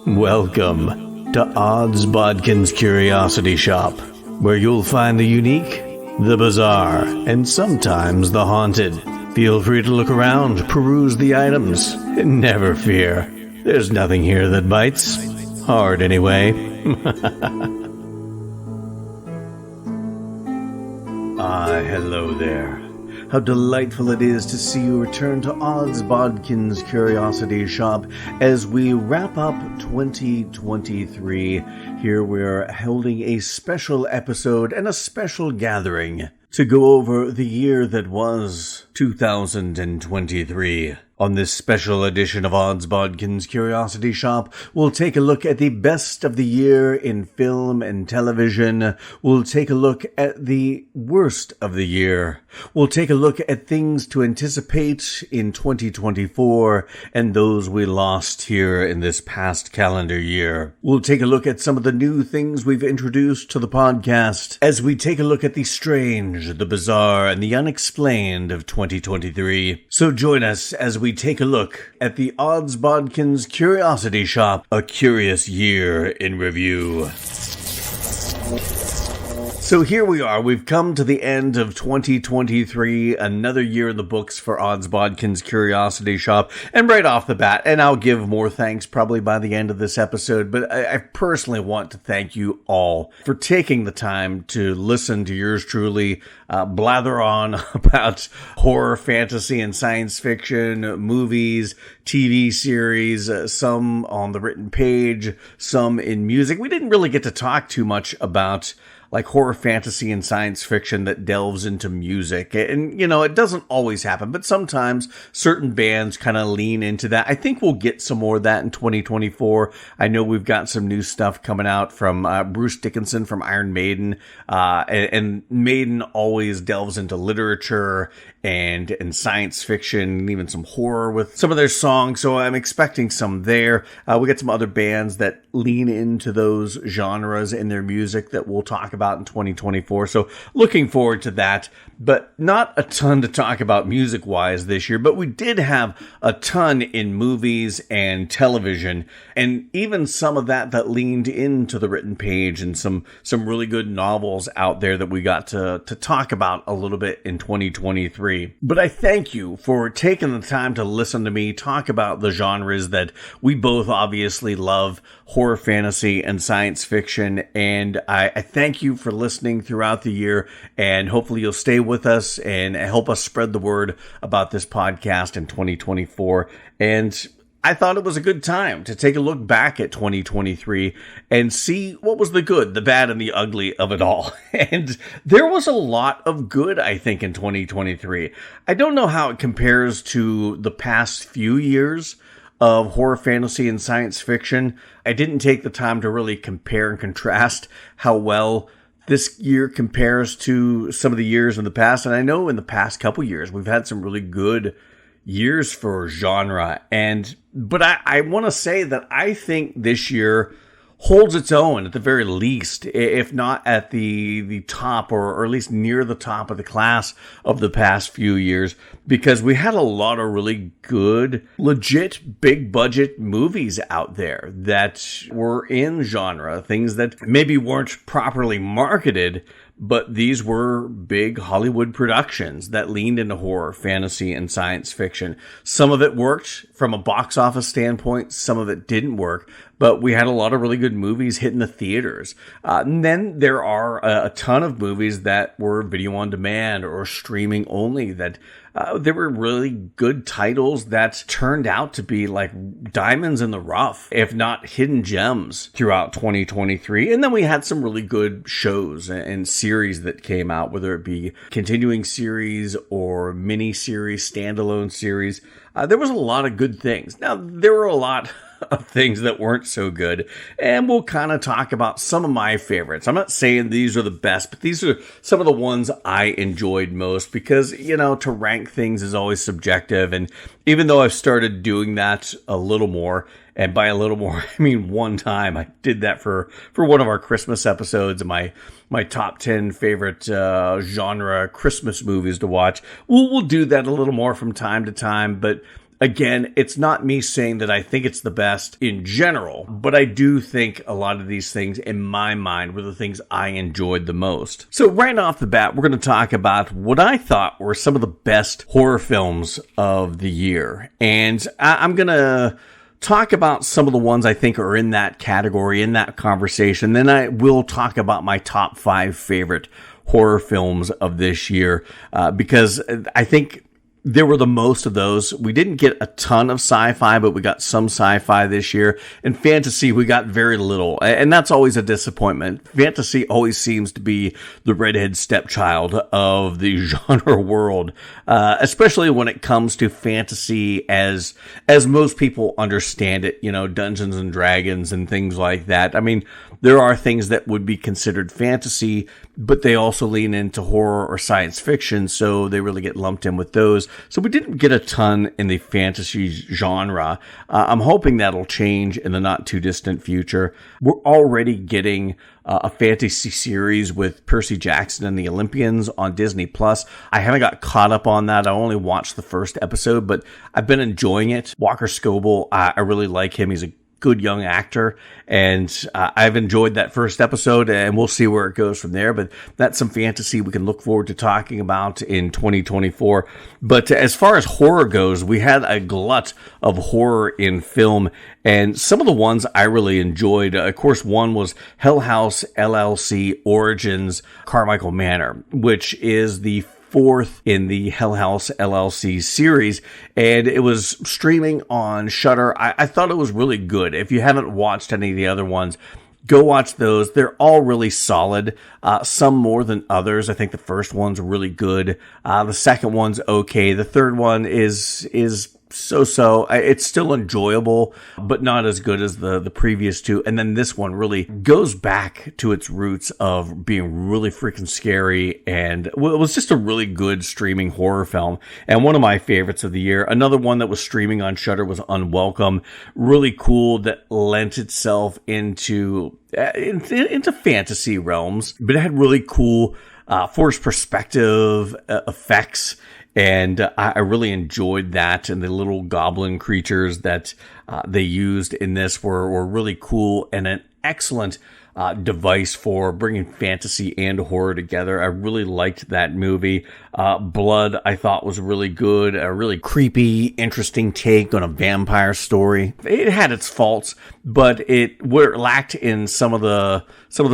Welcome to Odds Bodkins Curiosity Shoppe, where you'll find the unique, the bizarre, and sometimes the haunted. Feel free to look around, peruse the items, and never fear, there's nothing here that bites. Hard anyway. Hello there. How delightful it is to see you return to Odds Bodkins Curiosity Shoppe as we wrap up 2023. Here we're holding a special episode and a special gathering to go over the year that was 2023. On this special edition of Odds Bodkins Curiosity Shoppe, we'll take a look at the best of the year in film and television. We'll take a look at the worst of the year. We'll take a look at things to anticipate in 2024 and those we lost here in this past calendar year. We'll take a look at some of the new things we've introduced to the podcast as we take a look at the strange, the bizarre, and the unexplained of 2023. So join us as we take a look at the Odds Bodkins Curiosity Shoppe, a curious year in review. So here we are. We've come to the end of 2023, another year in the books for Odds Bodkins Curiosity Shoppe. And right off the bat, and I'll give more thanks probably by the end of this episode, but I personally want to thank you all for taking the time to listen to yours truly blather on about horror, fantasy, and science fiction, movies, TV series, some on the written page, some in music. We didn't really get to talk too much about like horror, fantasy, and science fiction that delves into music. And, you know, it doesn't always happen, but sometimes certain bands kind of lean into that. I think we'll get some more of that in 2024. I know we've got some new stuff coming out from Bruce Dickinson from Iron Maiden. And Maiden always delves into literature and science fiction, and even some horror with some of their songs. So I'm expecting some there. We got some other bands that lean into those genres in their music that we'll talk about in 2024. So looking forward to that, but not a ton to talk about music-wise this year, but we did have a ton in movies and television, and even some of that leaned into the written page, and some really good novels out there that we got to talk about a little bit in 2023. But I thank you for taking the time to listen to me talk about the genres that we both obviously love, horror, fantasy, and science fiction, and I thank you for listening throughout the year, and hopefully you'll stay with us and help us spread the word about this podcast in 2024. And I thought it was a good time to take a look back at 2023 and see what was the good, the bad, and the ugly of it all. And there was a lot of good, I think, in 2023. I don't know how it compares to the past few years of horror, fantasy, and science fiction. I didn't take the time to really compare and contrast how well this year compares to some of the years in the past. And I know in the past couple years, we've had some really good years for genre. But I want to say that I think this year holds its own at the very least, if not at the top or at least near the top of the class of the past few years, because we had a lot of really good, legit, big budget movies out there that were in genre, things that maybe weren't properly marketed, but these were big Hollywood productions that leaned into horror, fantasy, and science fiction. Some of it worked from a box office standpoint. Some of it didn't work. But we had a lot of really good movies hitting the theaters. And then there are a ton of movies that were video on demand or streaming only that there were really good titles that turned out to be like diamonds in the rough, if not hidden gems throughout 2023. And then we had some really good shows and series that came out, whether it be continuing series or mini series, standalone series. There was a lot of good things. Now, there were a lot of things that weren't so good, and we'll kind of talk about some of my favorites. I'm not saying these are the best, but these are some of the ones I enjoyed most, because, you know, to rank things is always subjective, and even though I've started doing that a little more, and by a little more, I mean one time, I did that for one of our Christmas episodes, my top 10 favorite genre Christmas movies to watch. We'll do that a little more from time to time, but Again, it's not me saying that I think it's the best in general, but I do think a lot of these things, in my mind, were the things I enjoyed the most. So right off the bat, we're going to talk about what I thought were some of the best horror films of the year. And I'm going to talk about some of the ones I think are in that category, in that conversation. Then I will talk about my top 5 favorite horror films of this year, because I think there were the most of those. We didn't get a ton of sci-fi, but we got some sci-fi this year. And fantasy, we got very little. And that's always a disappointment. Fantasy always seems to be the redhead stepchild of the genre world, especially when it comes to fantasy as most people understand it, Dungeons and Dragons and things like that. I mean, there are things that would be considered fantasy, but they also lean into horror or science fiction, so they really get lumped in with those. So we didn't get a ton in the fantasy genre. I'm hoping that'll change in the not too distant future. We're already getting a fantasy series with Percy Jackson and the Olympians on Disney Plus. I haven't got caught up on that. I only watched the first episode, but I've been enjoying it. Walker Scoble, I really like him. He's a good young actor, and I've enjoyed that first episode, and we'll see where it goes from there. But that's some fantasy we can look forward to talking about in 2024. But as far as horror goes, we had a glut of horror in film, and some of the ones I really enjoyed. Of course, one was Hell House LLC Origins Carmichael Manor, which is the 4th in the Hell House LLC series, and it was streaming on Shudder. I thought it was really good. If you haven't watched any of the other ones, go watch those. They're all really solid, some more than others. I think the first one's really good. The second one's okay. The third one is so. It's still enjoyable, but not as good as the previous two. And then this one really goes back to its roots of being really freaking scary. And it was just a really good streaming horror film. And one of my favorites of the year. Another one that was streaming on Shudder was Unwelcome. Really cool, that lent itself into fantasy realms, but it had really cool forced perspective effects. And I really enjoyed that. And the little goblin creatures that they used in this were really cool, and an excellent device for bringing fantasy and horror together. I really liked that movie. Blood, I thought, was really good. A really creepy, interesting take on a vampire story. It had its faults, but where it lacked in some of the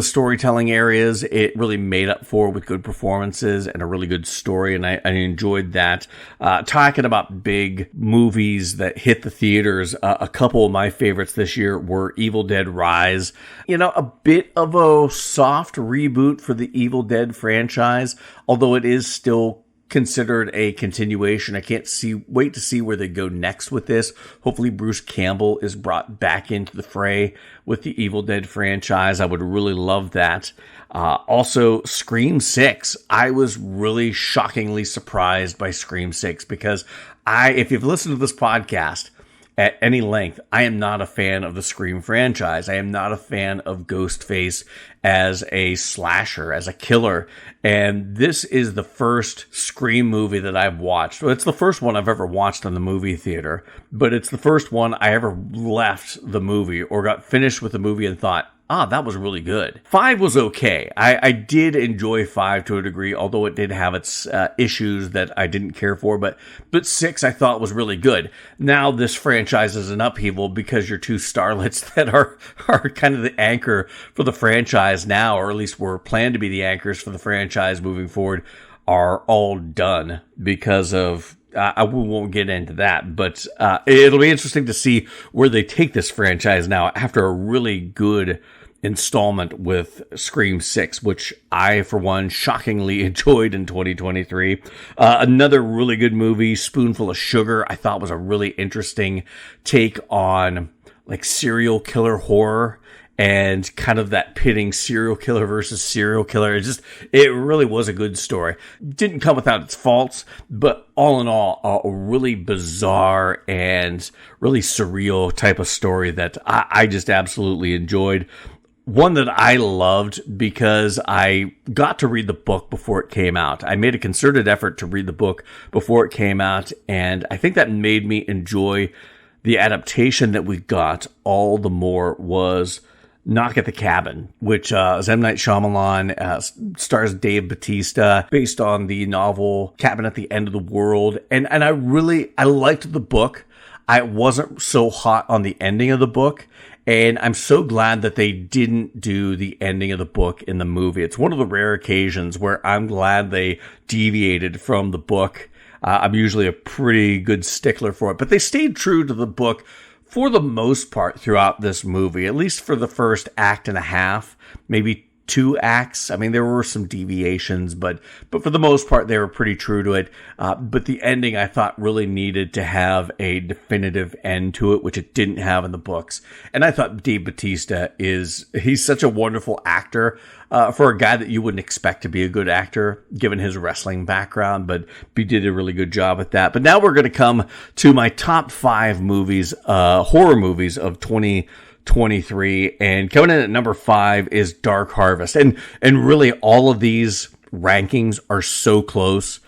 storytelling areas, it really made up for with good performances and a really good story, and I enjoyed that. Talking about big movies that hit the theaters, a couple of my favorites this year were Evil Dead Rise. A bit of a soft reboot for the Evil Dead franchise, although it is still considered a continuation. I can't wait to see where they go next with this. Hopefully Bruce Campbell is brought back into the fray with the Evil Dead franchise. I would really love that. Also, Scream 6. I was really shockingly surprised by Scream 6 because if you've listened to this podcast at any length, I am not a fan of the Scream franchise. I am not a fan of Ghostface as a slasher, as a killer. And this is the first Scream movie that I've watched. Well, it's the first one I've ever watched in the movie theater, but it's the first one I ever left the movie or got finished with the movie and thought, that was really good. 5 was okay. I did enjoy 5 to a degree, although it did have its issues that I didn't care for. But 6 I thought was really good. Now this franchise is an upheaval because your two starlets that are kind of the anchor for the franchise now, or at least were planned to be the anchors for the franchise moving forward, are all done because of... I won't get into that, but it'll be interesting to see where they take this franchise now after a really good installment with Scream 6, which I, for one, shockingly enjoyed in 2023. Another really good movie, Spoonful of Sugar, I thought was a really interesting take on like serial killer horror and kind of that pitting serial killer versus serial killer. It really was a good story. Didn't come without its faults, but all in all, a really bizarre and really surreal type of story that I just absolutely enjoyed. one that I loved because I got to read the book before it came out. I made a concerted effort to read the book before it came out, and I think that made me enjoy the adaptation that we got all the more. Was Knock at the Cabin, which is M. Night Shyamalan, stars Dave Bautista, based on the novel Cabin at the End of the World. And I liked the book. I wasn't so hot on the ending of the book, and I'm so glad that they didn't do the ending of the book in the movie. It's one of the rare occasions where I'm glad they deviated from the book. I'm usually a pretty good stickler for it, but they stayed true to the book for the most part throughout this movie, at least for the first act and a half, maybe 2 acts. I mean, there were some deviations, but for the most part, they were pretty true to it. But the ending, I thought, really needed to have a definitive end to it, which it didn't have in the books. And I thought Dave Bautista he's such a wonderful actor for a guy that you wouldn't expect to be a good actor, given his wrestling background, but he did a really good job at that. But now we're going to come to my top 5 movies, horror movies of 2023, and coming in at number 5 is Dark Harvest. And really all of these rankings are so close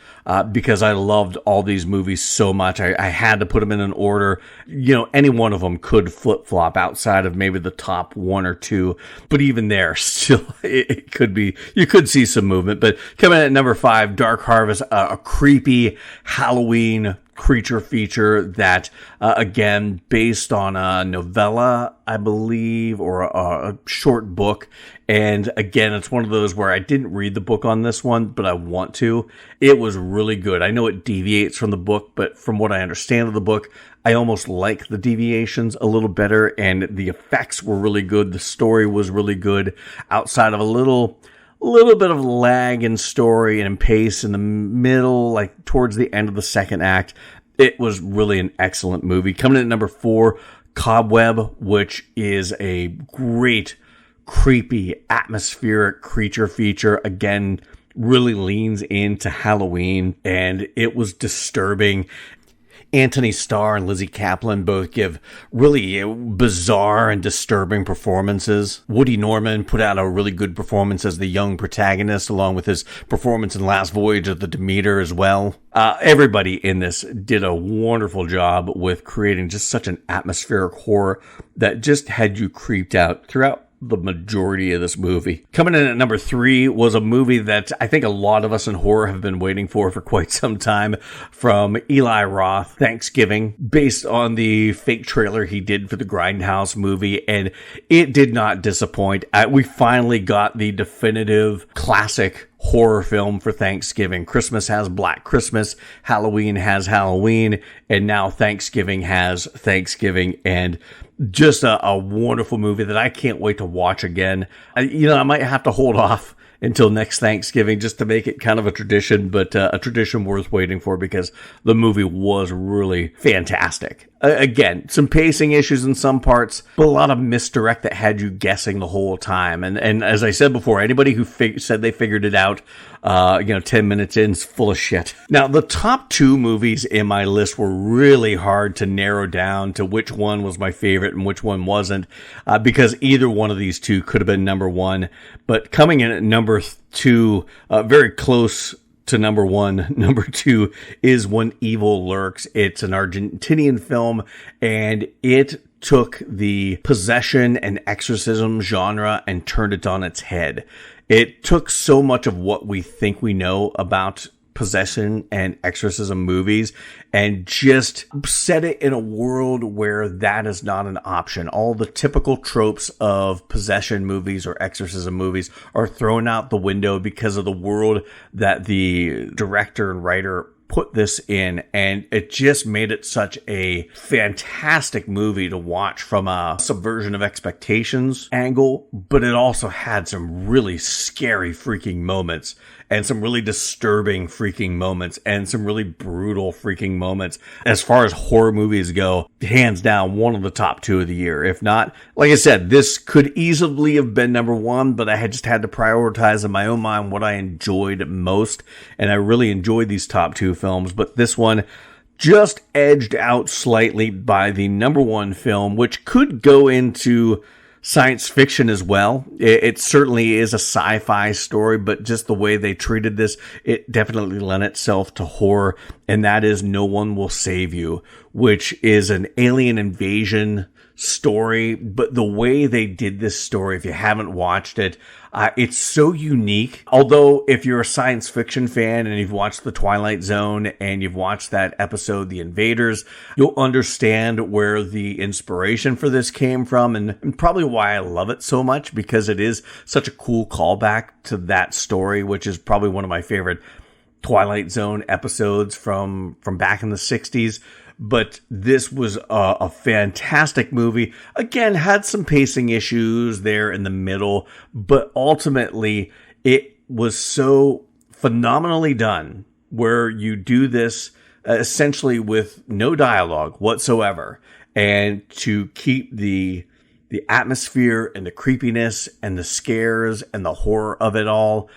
because I loved all these movies so much. I had to put them in an order. You know, any one of them could flip-flop outside of maybe the top 1 or 2, but even there, still, it could be, you could see some movement. But coming in at number 5, Dark Harvest, a creepy Halloween creature feature that, again, based on a novella, I believe, or a short book. And again, it's one of those where I didn't read the book on this one, but I want to. It was really good. I know it deviates from the book, but from what I understand of the book, I almost like the deviations a little better, and the effects were really good. The story was really good, outside of a little bit of lag in story and in pace in the middle, like towards the end of the second act. It was really an excellent movie. Coming in at number 4, Cobweb, which is a great, creepy, atmospheric creature feature. Again, really leans into Halloween, and it was disturbing. Anthony Starr and Lizzie Kaplan both give really bizarre and disturbing performances. Woody Norman put out a really good performance as the young protagonist, along with his performance in Last Voyage of the Demeter as well. Everybody in this did a wonderful job with creating just such an atmospheric horror that just had you creeped out throughout the majority of this movie. Coming in at number 3 was a movie that I think a lot of us in horror have been waiting for quite some time, from Eli Roth, Thanksgiving, based on the fake trailer he did for the Grindhouse movie, and it did not disappoint. We finally got the definitive classic horror film for Thanksgiving. Christmas has Black Christmas, Halloween has Halloween, and now Thanksgiving has Thanksgiving, and just a wonderful movie that I can't wait to watch again. I might have to hold off until next Thanksgiving just to make it kind of a tradition, but a tradition worth waiting for because the movie was really fantastic. Again, some pacing issues in some parts, but a lot of misdirect that had you guessing the whole time. And as I said before, anybody who said they figured it out, 10 minutes in is full of shit. Now, the top 2 movies in my list were really hard to narrow down to which one was my favorite and which one wasn't, because either one of these 2 could have been number 1. But coming in at number 2, very close to number 1. Number 2 is When Evil Lurks. It's an Argentinian film, and it took the possession and exorcism genre and turned it on its head. It took so much of what we think we know about possession and exorcism movies and just set it in a world where that is not an option. All the typical tropes of possession movies or exorcism movies are thrown out the window because of the world that the director and writer put this in, and it just made it such a fantastic movie to watch from a subversion of expectations angle, but it also had some really scary freaking moments and some really disturbing freaking moments and some really brutal freaking moments. As far as horror movies go, hands down, one of the top 2 of the year. If not, like I said, this could easily have been number 1, but I had just had to prioritize in my own mind what I enjoyed most, and I really enjoyed these top 2 films, but this one just edged out slightly by the number 1 film, which could go into science fiction as well. It certainly is a sci-fi story, but just the way they treated this, it definitely lent itself to horror, and that is No One Will Save You, which is an alien invasion story, but the way they did this story, if you haven't watched it, it's so unique. Although if you're a science fiction fan and you've watched The Twilight Zone and you've watched that episode, The Invaders, you'll understand where the inspiration for this came from, and probably why I love it so much, because it is such a cool callback to that story, which is probably one of my favorite Twilight Zone episodes from back in the 60s. But this was a fantastic movie. Again, had some pacing issues there in the middle, but ultimately it was so phenomenally done, where you do this essentially with no dialogue whatsoever, and to keep the atmosphere and the creepiness and the scares and the horror of it all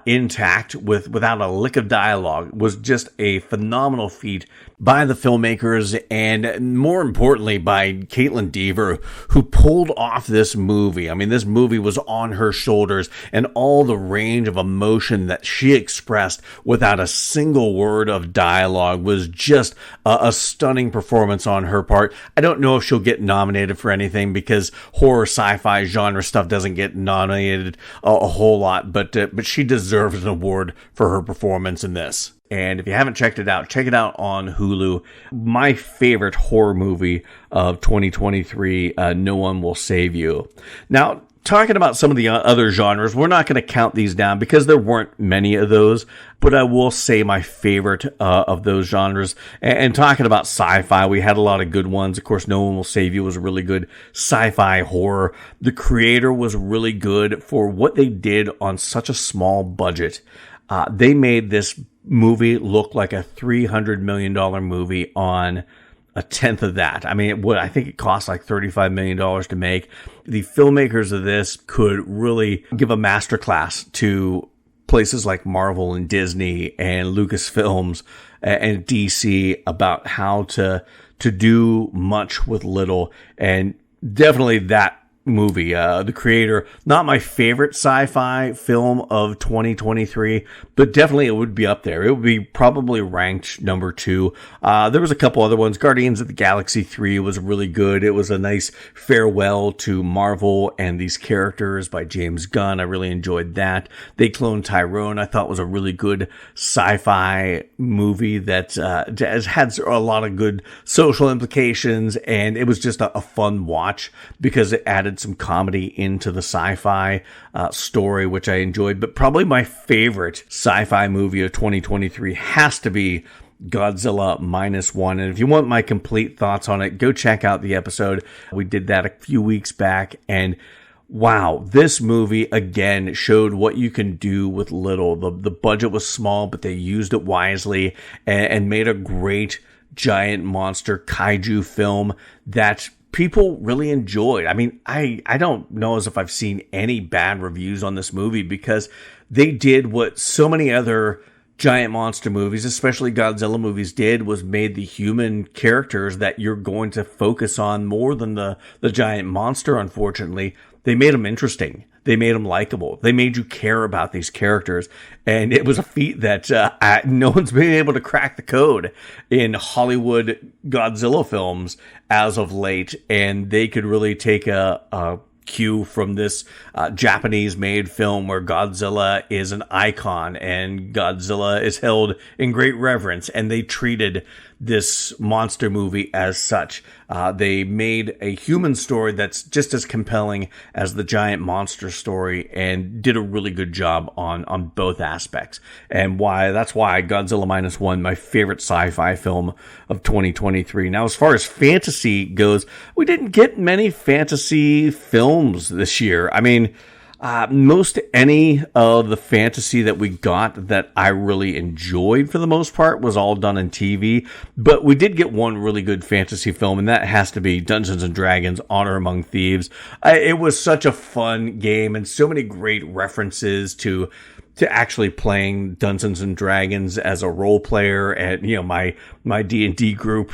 intact without a lick of dialogue was just a phenomenal feat by the filmmakers, and more importantly by Caitlin Dever, who pulled off this movie. I mean, this movie was on her shoulders, and all the range of emotion that she expressed without a single word of dialogue was just a stunning performance on her part. I don't know if she'll get nominated for anything, because horror sci-fi genre stuff doesn't get nominated a whole lot, but she deserves an award for her performance in this. And if you haven't checked it out, check it out on Hulu. My favorite horror movie of 2023, No One Will Save You. Now, talking about some of the other genres, we're not going to count these down because there weren't many of those, but I will say my favorite of those genres. And talking about sci-fi, we had a lot of good ones. Of course, No One Will Save You was a really good sci-fi horror. The Creator was really good for what they did on such a small budget. They made this movie look like a $300 million movie on a tenth of that. I mean, I think it cost like $35 million to make. The filmmakers of this could really give a masterclass to places like Marvel and Disney and Lucasfilms and DC about how to do much with little. And definitely that movie, The Creator, not my favorite sci-fi film of 2023, but definitely it would be up there. It would be probably ranked number 2. There was a couple other ones. Guardians of the Galaxy 3 was really good. It was a nice farewell to Marvel and these characters by James Gunn. I really enjoyed that. They Cloned Tyrone, I thought, was a really good sci-fi movie that has had a lot of good social implications, and it was just a fun watch because it added some comedy into the sci-fi story, which I enjoyed. But probably my favorite sci-fi movie of 2023 has to be Godzilla -1. And if you want my complete thoughts on it, go check out the episode. We did that a few weeks back, and wow, this movie again showed what you can do with little. The budget was small, but they used it wisely and made a great giant monster kaiju film that people really enjoyed. I mean, I don't know as if I've seen any bad reviews on this movie, because they did what so many other giant monster movies, especially Godzilla movies, did, was made the human characters that you're going to focus on more than the giant monster. Unfortunately, they made them interesting. They made them likable. They made you care about these characters. And it was a feat that no one's been able to crack the code in Hollywood Godzilla films as of late. And they could really take a cue from this Japanese-made film where Godzilla is an icon and Godzilla is held in great reverence. And they treated this monster movie as such. They made a human story that's just as compelling as the giant monster story, and did a really good job on both aspects. And that's why Godzilla -1, my favorite sci-fi film of 2023. Now, as far as fantasy goes, we didn't get many fantasy films this year. I mean, most any of the fantasy that we got that I really enjoyed for the most part was all done in TV, but we did get one really good fantasy film, and that has to be Dungeons & Dragons Honor Among Thieves. It was such a fun game, and so many great references to to actually playing Dungeons and Dragons as a role player. And, my D&D group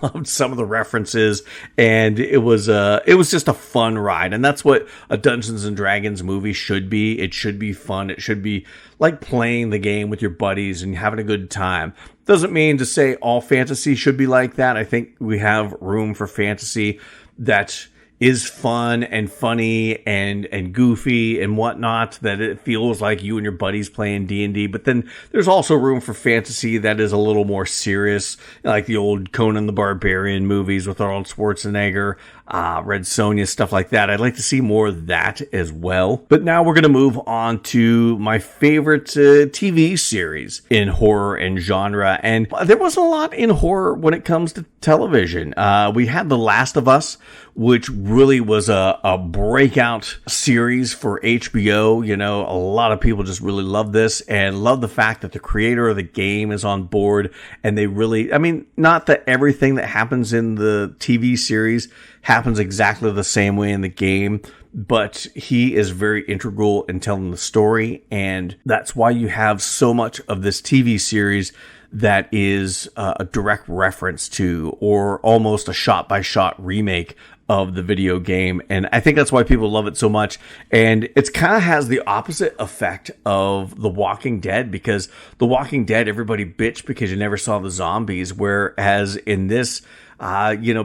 loved some of the references, and it was just a fun ride. And that's what a Dungeons and Dragons movie should be. It should be fun. It should be like playing the game with your buddies and having a good time. Doesn't mean to say all fantasy should be like that. I think we have room for fantasy that is fun and funny and goofy and whatnot, that it feels like you and your buddies playing D&D. But then there's also room for fantasy that is a little more serious, like the old Conan the Barbarian movies with Arnold Schwarzenegger, Red Sonja, stuff like that. I'd like to see more of that as well. But now we're going to move on to my favorite TV series in horror and genre. And there wasn't a lot in horror when it comes to television. We had The Last of Us, which really was a breakout series for HBO. A lot of people just really love this and love the fact that the creator of the game is on board. And they really, not that everything that happens in the TV series happens exactly the same way in the game, but he is very integral in telling the story. And that's why you have so much of this TV series that is a direct reference to, or almost a shot-by-shot remake of the video game. And I think that's why people love it so much. And it kind of has the opposite effect of The Walking Dead, because The Walking Dead, everybody bitched because you never saw the zombies, whereas in this,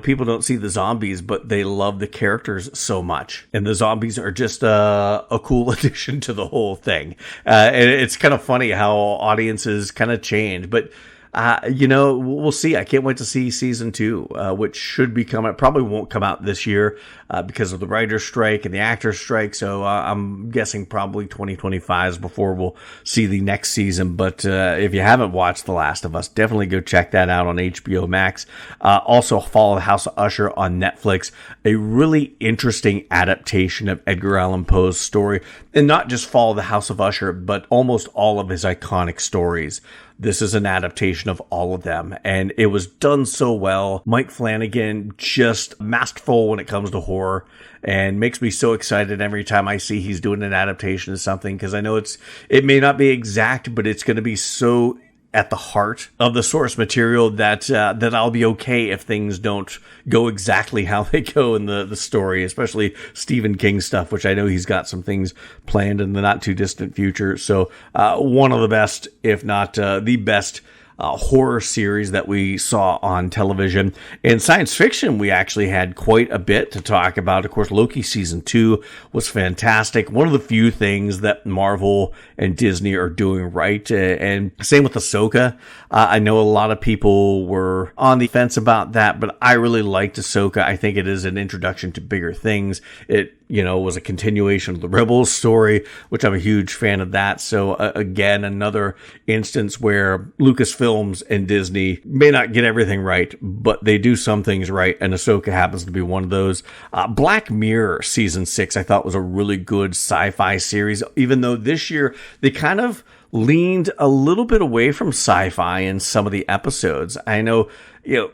people don't see the zombies, but they love the characters so much. And the zombies are just a cool addition to the whole thing. And it's kind of funny how audiences kind of change. But we'll see. I can't wait to see season 2, which should be coming. It probably won't come out this year because of the writer's strike and the actor's strike. So I'm guessing probably 2025 is before we'll see the next season. But if you haven't watched The Last of Us, definitely go check that out on HBO Max. Also, follow the House of Usher on Netflix. A really interesting adaptation of Edgar Allan Poe's story. And not just follow the House of Usher, but almost all of his iconic stories. This is an adaptation of all of them, and it was done so well. Mike Flanagan, just masterful when it comes to horror, and makes me so excited every time I see he's doing an adaptation of something, because I know it may not be exact, but it's going to be so at the heart of the source material that I'll be okay if things don't go exactly how they go in the story, especially Stephen King stuff, which I know he's got some things planned in the not too distant future. So one of the best, if not the best, horror series that we saw on television. In science fiction, we actually had quite a bit to talk about. Of course, Loki season 2 was fantastic. One of the few things that Marvel and Disney are doing right. And same with Ahsoka. I know a lot of people were on the fence about that, but I really liked Ahsoka. I think it is an introduction to bigger things. It was a continuation of the Rebels story, which I'm a huge fan of that. So again, another instance where Lucasfilms and Disney may not get everything right, but they do some things right, and Ahsoka happens to be one of those. Black Mirror season 6, I thought was a really good sci-fi series, even though this year they kind of leaned a little bit away from sci-fi in some of the episodes. I know,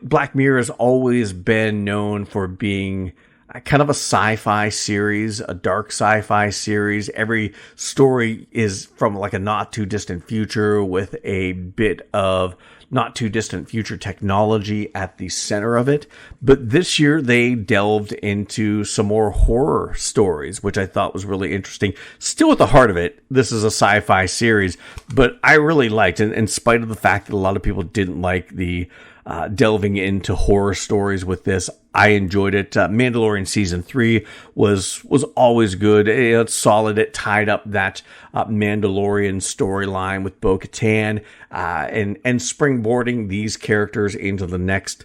Black Mirror has always been known for being kind of a sci-fi series, a dark sci-fi series. Every story is from like a not too distant future with a bit of not too distant future technology at the center of it. But this year they delved into some more horror stories, which I thought was really interesting. Still at the heart of it, this is a sci-fi series, but I really liked it, in spite of the fact that a lot of people didn't like the delving into horror stories with this. I enjoyed it. Mandalorian season 3 was always good. It's solid. It tied up that Mandalorian storyline with Bo-Katan, and springboarding these characters into the next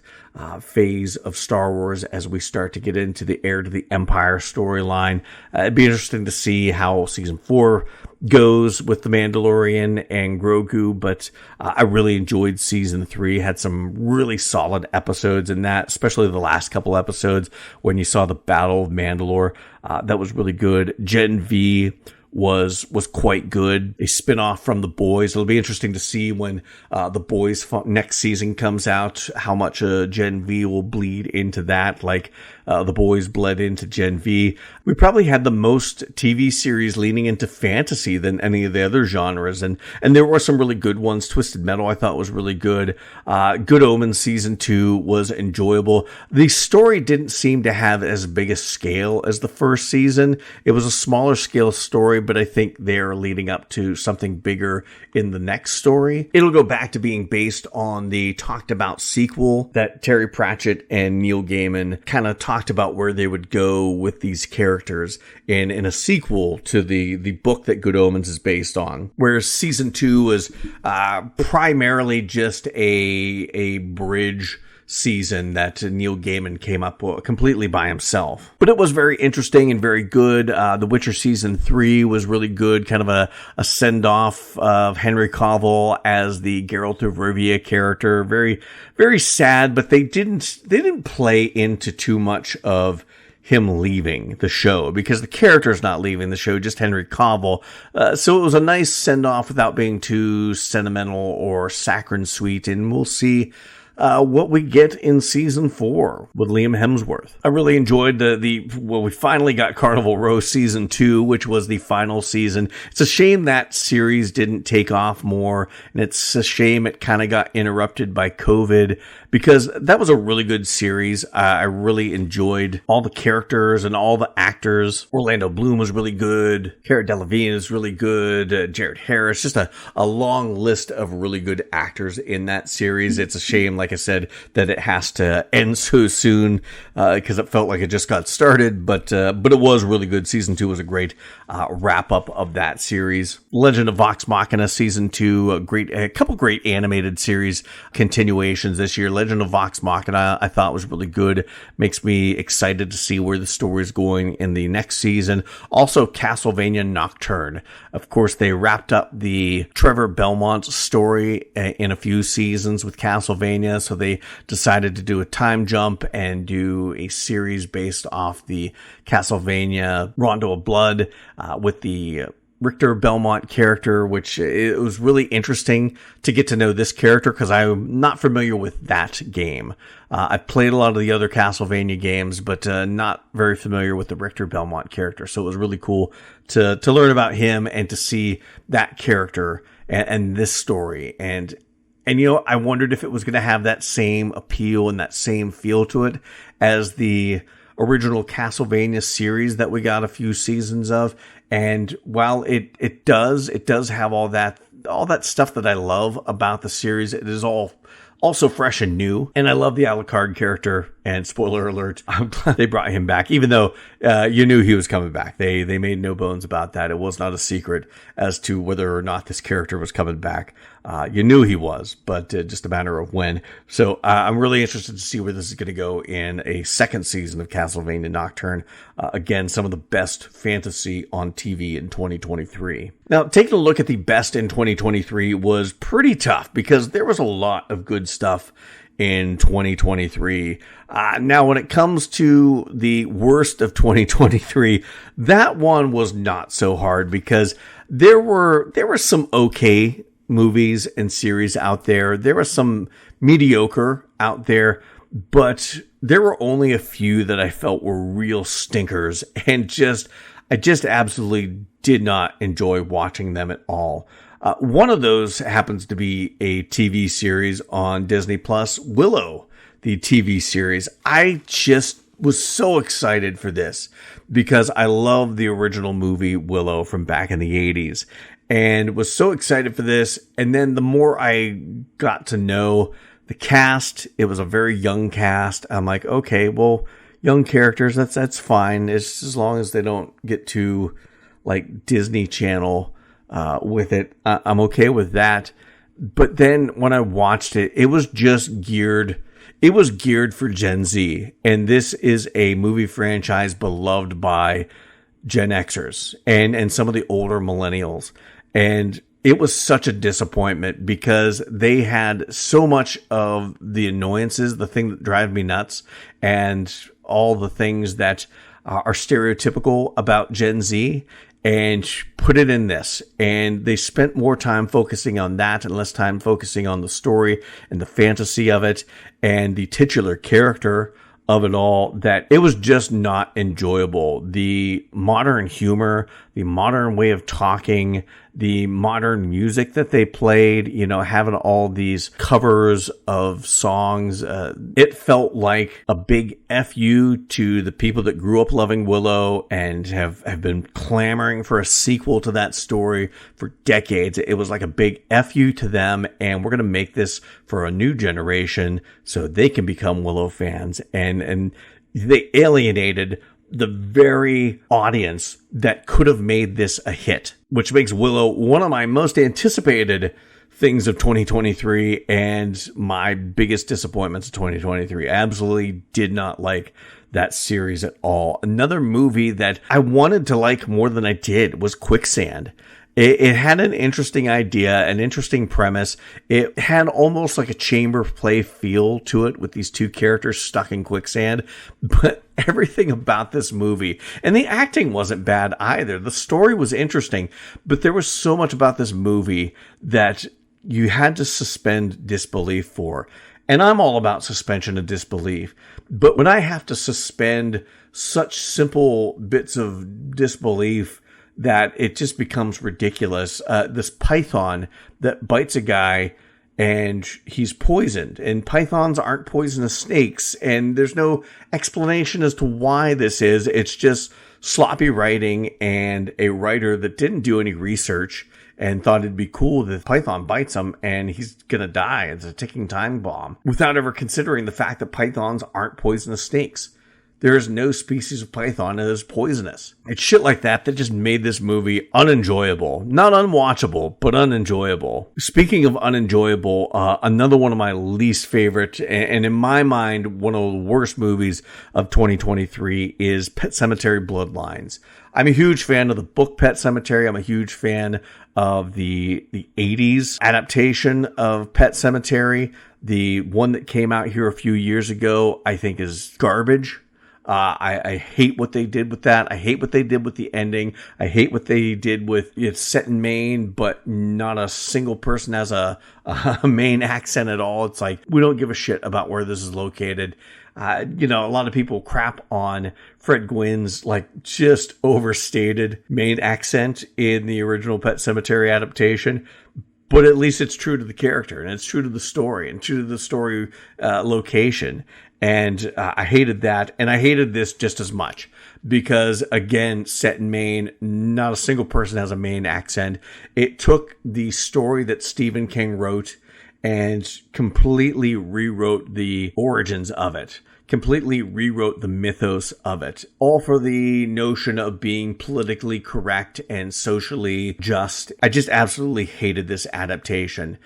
phase of Star Wars as we start to get into the Heir to the Empire storyline. It'd be interesting to see how season 4 goes with the Mandalorian and Grogu, but I really enjoyed season 3. Had some really solid episodes in that, especially the last couple episodes when you saw the Battle of Mandalore. That was really good. Gen V was quite good. A spin-off from The Boys. It'll be interesting to see when The Boys next season comes out, how much Gen V will bleed into that, like The Boys bled into Gen V. We probably had the most TV series leaning into fantasy than any of the other genres, and there were some really good ones. Twisted Metal I thought was really good. Good Omens season 2 was enjoyable. The story didn't seem to have as big a scale as the first season. It was a smaller scale story, but I think they're leading up to something bigger in the next story. It'll go back to being based on the talked about sequel that Terry Pratchett and Neil Gaiman kind of talked about where they would go with these characters in a sequel to the book that Good Omens is based on. Whereas season 2 was primarily just a bridge season that Neil Gaiman came up with completely by himself. But it was very interesting and very good. The Witcher season 3 was really good, kind of a send-off of Henry Cavill as the Geralt of Rivia character. Very, very sad, but they didn't play into too much of him leaving the show, because the character's not leaving the show, just Henry Cavill. So it was a nice send-off without being too sentimental or saccharine sweet, and we'll see what we get in season 4 with Liam Hemsworth. I really enjoyed we finally got Carnival Row season 2, which was the final season. It's a shame that series didn't take off more, and it's a shame it kind of got interrupted by COVID, because that was a really good series. I really enjoyed all the characters and all the actors. Orlando Bloom was really good. Cara Delevingne is really good. Jared Harris, just a long list of really good actors in that series. It's a shame, like I said, that it has to end so soon, because it felt like it just got started, but it was really good. Season 2 was a great wrap up of that series. Legend of Vox Machina season 2, a couple great animated series continuations this year. Legend of Vox Machina I thought was really good. Makes me excited to see where the story is going in the next season. Also, Castlevania Nocturne. Of course, they wrapped up the Trevor Belmont story in a few seasons with Castlevania, so they decided to do a time jump and do a series based off the Castlevania Rondo of Blood with the Richter Belmont character, which it was really interesting to get to know this character, because I'm not familiar with that game. I've played a lot of the other Castlevania games, but not very familiar with the Richter Belmont character. So it was really cool to learn about him and to see that character and this story. And I wondered if it was going to have that same appeal and that same feel to it as the original Castlevania series that we got a few seasons of. And while it does have all that stuff that I love about the series, it is all also fresh and new. And I love the Alucard character, and spoiler alert, I'm glad they brought him back, even though you knew he was coming back. They made no bones about that. It was not a secret as to whether or not this character was coming back. You knew he was, but just a matter of when. So I'm really interested to see where this is going to go in a second season of Castlevania Nocturne. Again, some of the best fantasy on TV in 2023. Now, taking a look at the best in 2023 was pretty tough, because there was a lot of good stuff in 2023. Now, when it comes to the worst of 2023, that one was not so hard, because there were some okay movies and series out there. There were some mediocre out there, but there were only a few that I felt were real stinkers, and I just absolutely did not enjoy watching them at all. One of those happens to be a TV series on Disney Plus, Willow, the TV series. I just was so excited for this, because I love the original movie Willow from back in the 80s. And was so excited for this. And then the more I got to know the cast, it was a very young cast. I'm like, okay, well, young characters, that's fine. It's as long as they don't get too like Disney Channel with it. I'm okay with that. But then when I watched it, it was just geared for Gen Z. And this is a movie franchise beloved by Gen Xers and some of the older millennials. And it was such a disappointment, because they had so much of the annoyances, the thing that drives me nuts, and all the things that are stereotypical about Gen Z. and put it in this. And they spent more time focusing on that and less time focusing on the story and the fantasy of it and the titular character of it all, that it was just not enjoyable. The modern humor, the modern way of talking, the modern music that they played, having all these covers of songs, it felt like a big FU to the people that grew up loving Willow and have been clamoring for a sequel to that story for decades. It was like a big FU to them, and we're going to make this for a new generation so they can become Willow fans. And they alienated the very audience that could have made this a hit, which makes Willow one of my most anticipated things of 2023 and my biggest disappointments of 2023. I absolutely did not like that series at all. Another movie that I wanted to like more than I did was Quicksand. It had an interesting idea, an interesting premise. It had almost like a chamber play feel to it with these two characters stuck in quicksand. But everything about this movie, and the acting wasn't bad either. The story was interesting, but there was so much about this movie that you had to suspend disbelief for. And I'm all about suspension of disbelief. But when I have to suspend such simple bits of disbelief that it just becomes ridiculous. This python that bites a guy and he's poisoned, and pythons aren't poisonous snakes, and there's no explanation as to why this is. It's just sloppy writing and a writer that didn't do any research and thought it'd be cool that python bites him and he's gonna die. It's a ticking time bomb without ever considering the fact that pythons aren't poisonous snakes. There is no species of python that is poisonous. It's shit like that just made this movie unenjoyable. Not unwatchable, but unenjoyable. Speaking of unenjoyable, another one of my least favorite, and in my mind, one of the worst movies of 2023 is Pet Sematary Bloodlines. I'm a huge fan of the book Pet Sematary. I'm a huge fan of the 80s adaptation of Pet Sematary. The one that came out here a few years ago, I think, is garbage. I hate what they did with that. I hate what they did with the ending. I hate what they did with it's set in Maine, but not a single person has a Maine accent at all. It's like, we don't give a shit about where this is located. A lot of people crap on Fred Gwynn's just overstated Maine accent in the original Pet Sematary adaptation. But at least it's true to the character, and it's true to the story, and true to the story location. And I hated that, and I hated this just as much. Because, again, set in Maine, not a single person has a Maine accent. It took the story that Stephen King wrote and completely rewrote the origins of it. Completely rewrote the mythos of it, all for the notion of being politically correct and socially just. I just absolutely hated this adaptation.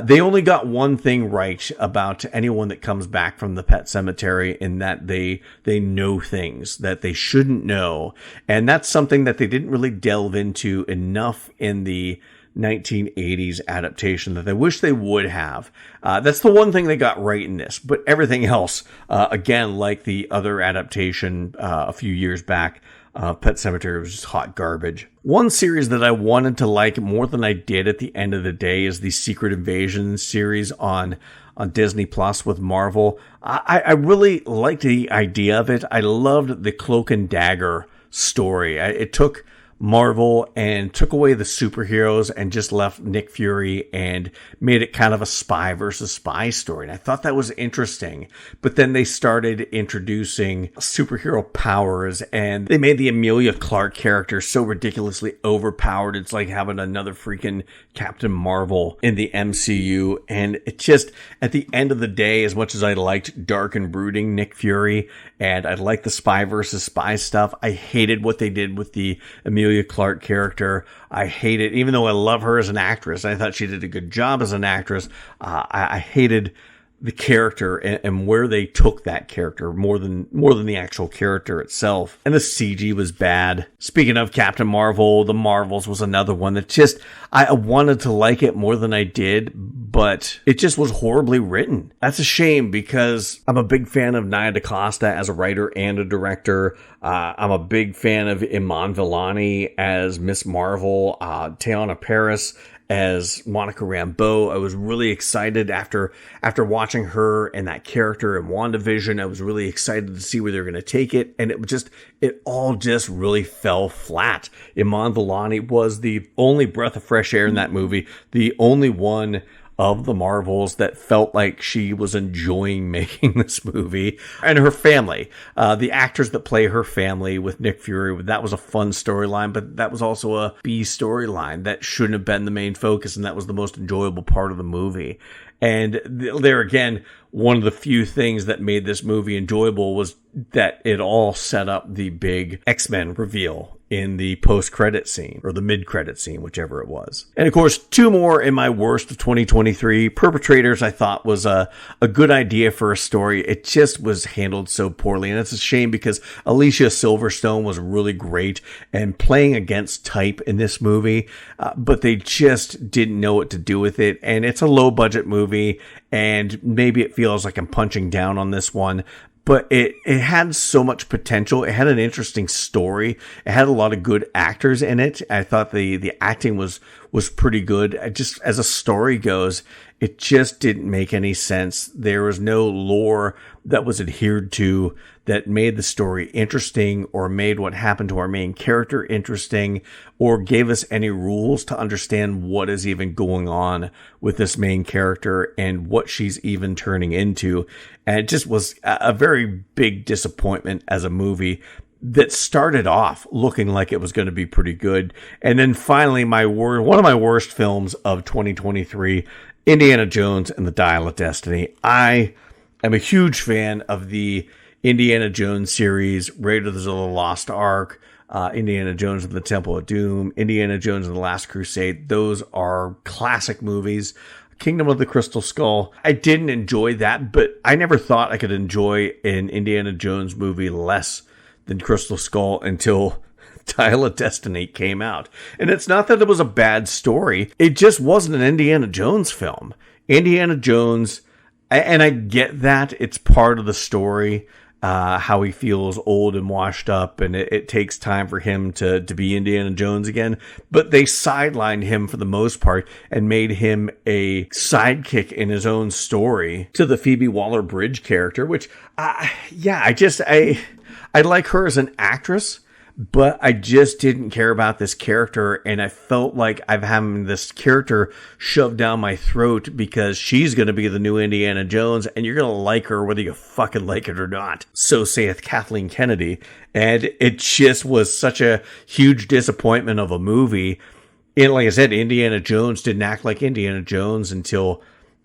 They only got one thing right about anyone that comes back from the Pet Sematary, in that they know things that they shouldn't know. And that's something that they didn't really delve into enough in the 1980s adaptation that I wish they would have. That's the one thing they got right in this, but everything else, again, like the other adaptation a few years back, Pet Sematary was just hot garbage. One series that I wanted to like more than I did at the end of the day is the Secret Invasion series on Disney Plus with Marvel. I really liked the idea of it. I loved the Cloak and Dagger story. It took Marvel and took away the superheroes and just left Nick Fury and made it kind of a spy versus spy story. And I thought that was interesting. But then they started introducing superhero powers, and they made the Emilia Clarke character so ridiculously overpowered. It's like having another freaking Captain Marvel in the MCU. And it just, at the end of the day, as much as I liked dark and brooding Nick Fury, and I liked the spy versus spy stuff, I hated what they did with the Emilia Clarke character. I hate it, even though I love her as an actress. I thought she did a good job as an actress. I hated the character and where they took that character more than the actual character itself. And the CG was bad. Speaking of Captain Marvel, The Marvels was another one that just, I wanted to like it more than I did, but it just was horribly written. That's a shame because I'm a big fan of Nia DaCosta as a writer and a director. I'm a big fan of Iman Vellani as Miss Marvel, Teyonah Parris as Monica Rambeau. I was really excited after watching her and that character in WandaVision. I was really excited to see where they're going to take it. And it all just really fell flat. Iman Vellani was the only breath of fresh air in that movie. The only one of the Marvels that felt like she was enjoying making this movie. And her family, the actors that play her family with Nick Fury, that was a fun storyline, but that was also a B storyline that shouldn't have been the main focus, and that was the most enjoyable part of the movie. And there again, one of the few things that made this movie enjoyable was that it all set up the big X-Men reveal in the post-credit scene, or the mid-credit scene, whichever it was. And of course, two more in my worst of 2023. Perpetrators, I thought, was a good idea for a story. It just was handled so poorly, and it's a shame because Alicia Silverstone was really great and playing against type in this movie, but they just didn't know what to do with it, and it's a low-budget movie, and maybe it feels like I'm punching down on this one, but it had so much potential. It had an interesting story. It had a lot of good actors in it. I thought the acting was pretty good. Just as a story goes, it just didn't make any sense. There was no lore that was adhered to that made the story interesting or made what happened to our main character interesting or gave us any rules to understand what is even going on with this main character and what she's even turning into. And it just was a very big disappointment as a movie that started off looking like it was going to be pretty good. And then finally, one of my worst films of 2023, Indiana Jones and the Dial of Destiny. I am a huge fan of the Indiana Jones series, Raiders of the Lost Ark, Indiana Jones and the Temple of Doom, Indiana Jones and the Last Crusade. Those are classic movies. Kingdom of the Crystal Skull. I didn't enjoy that, but I never thought I could enjoy an Indiana Jones movie less than Crystal Skull until Dial of Destiny came out. And it's not that it was a bad story. It just wasn't an Indiana Jones film. Indiana Jones, and I get that it's part of the story, how he feels old and washed up, and it takes time for him to be Indiana Jones again. But they sidelined him for the most part and made him a sidekick in his own story to the Phoebe Waller-Bridge character, which, I like her as an actress, but I just didn't care about this character, and I felt like I've having this character shoved down my throat because she's going to be the new Indiana Jones, and you're going to like her whether you fucking like it or not. So saith Kathleen Kennedy. And it just was such a huge disappointment of a movie. And like I said, Indiana Jones didn't act like Indiana Jones until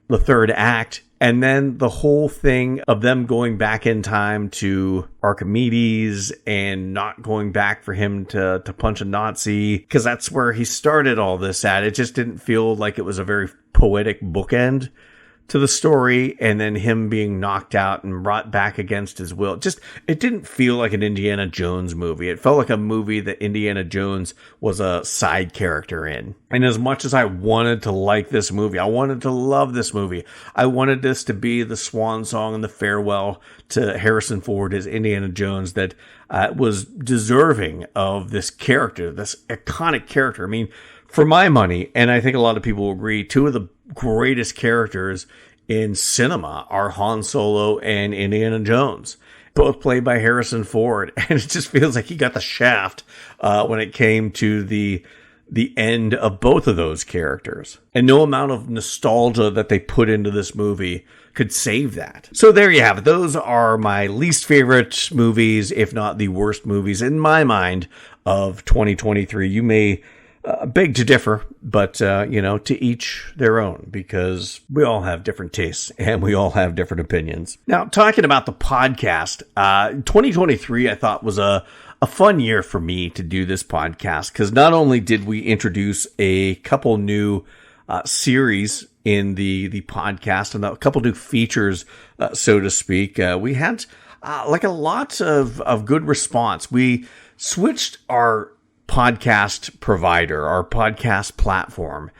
the third act. And then the whole thing of them going back in time to Archimedes and not going back for him to punch a Nazi, because that's where he started all this at. It just didn't feel like it was a very poetic bookend to the story, and then him being knocked out and brought back against his will. It didn't feel like an Indiana Jones movie. It felt like a movie that Indiana Jones was a side character in. And as much as I wanted to like this movie, I wanted to love this movie, I wanted this to be the swan song and the farewell to Harrison Ford as Indiana Jones that was deserving of this character, this iconic character. I mean, for my money, and I think a lot of people will agree, two of the greatest characters in cinema are Han Solo and Indiana Jones, both played by Harrison Ford. And it just feels like he got the shaft when it came to the end of both of those characters. And no amount of nostalgia that they put into this movie could save that. So there you have it. Those are my least favorite movies, if not the worst movies in my mind of 2023. You may beg to differ, but, to each their own, because we all have different tastes and we all have different opinions. Now, talking about the podcast, 2023, I thought was a fun year for me to do this podcast, because not only did we introduce a couple new series in the podcast and a couple new features, so to speak. We had like a lot of good response. We switched our podcast provider, our podcast platform,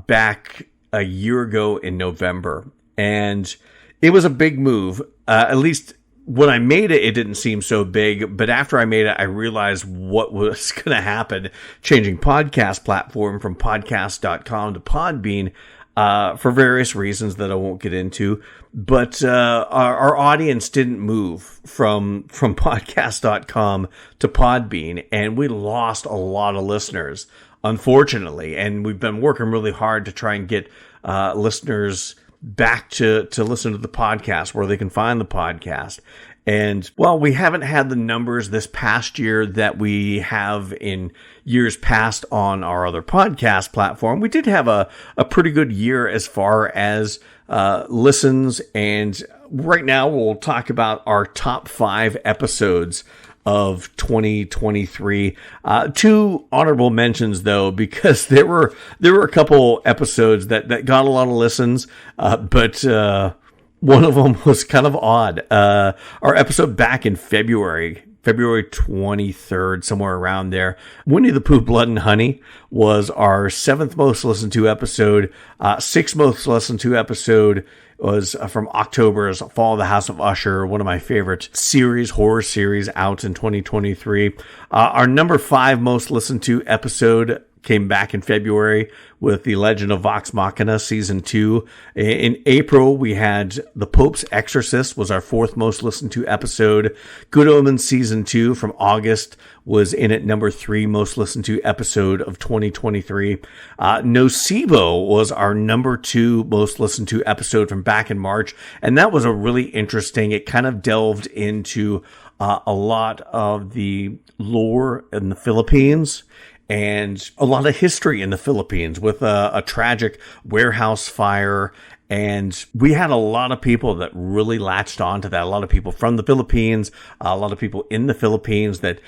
back a year ago in November. And it was a big move. At least when I made it, it didn't seem so big. But after I made it, I realized what was going to happen changing podcast platform from podcast.com to Podbean. For various reasons that I won't get into, but our audience didn't move from podcast.com to Podbean, and we lost a lot of listeners, unfortunately. And we've been working really hard to try and get listeners back to listen to the podcast where they can find the podcast. And while we haven't had the numbers this past year that we have in years past on our other podcast platform, we did have a pretty good year as far as listens. And right now we'll talk about our top 5 episodes of 2023. Two honorable mentions though, because there were a couple episodes that got a lot of listens, but one of them was kind of odd. Our episode back in February 23rd, somewhere around there, Winnie the Pooh, Blood and Honey, was our 7th most listened to episode. 6th most listened to episode was from October's Fall of the House of Usher, one of my favorite horror series out in 2023. Our number 5 most listened to episode came back in February with The Legend of Vox Machina Season 2. In April, we had The Pope's Exorcist was our 4th most listened to episode. Good Omens Season 2 from August was in at number 3 most listened to episode of 2023. Nocebo was our number 2 most listened to episode from back in March. And that was a really interesting, it kind of delved into a lot of the lore in the Philippines and a lot of history in the Philippines with a tragic warehouse fire. And we had a lot of people that really latched on to that. A lot of people from the Philippines, a lot of people in the Philippines that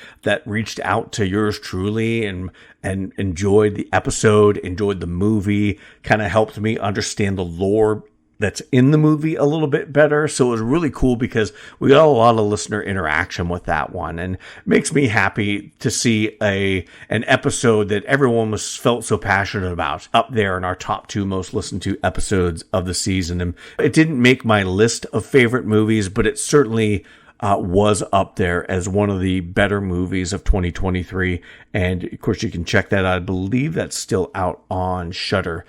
reached out to yours truly and enjoyed the episode, enjoyed the movie, kind of helped me understand the lore that's in the movie a little bit better. So it was really cool because we got a lot of listener interaction with that one, and it makes me happy to see an episode that everyone felt so passionate about up there in our top 2 most listened to episodes of the season. And it didn't make my list of favorite movies, but it certainly was up there as one of the better movies of 2023. And of course, you can check that out. I believe that's still out on Shudder.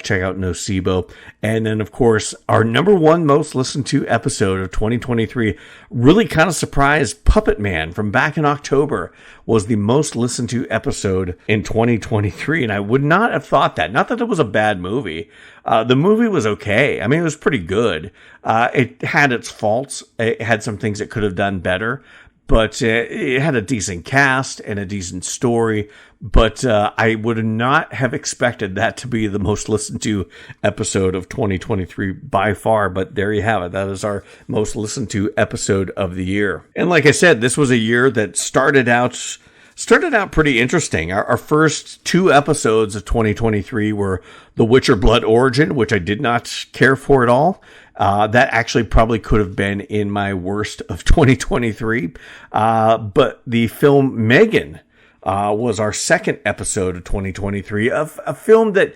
Check out Nocebo. And then, of course, our number 1 most listened to episode of 2023, really kind of surprised, Puppet Man from back in October was the most listened to episode in 2023. And I would not have thought that. Not that it was a bad movie. The movie was okay. I mean, it was pretty good. It had its faults. It had some things it could have done better, but it had a decent cast and a decent story. But I would not have expected that to be the most listened to episode of 2023 by far. But there you have it. That is our most listened to episode of the year. And like I said, this was a year that started out pretty interesting. Our first 2 episodes of 2023 were The Witcher Blood Origin, which I did not care for at all. That actually probably could have been in my worst of 2023. But the film Megan was our second episode of 2023, of a film that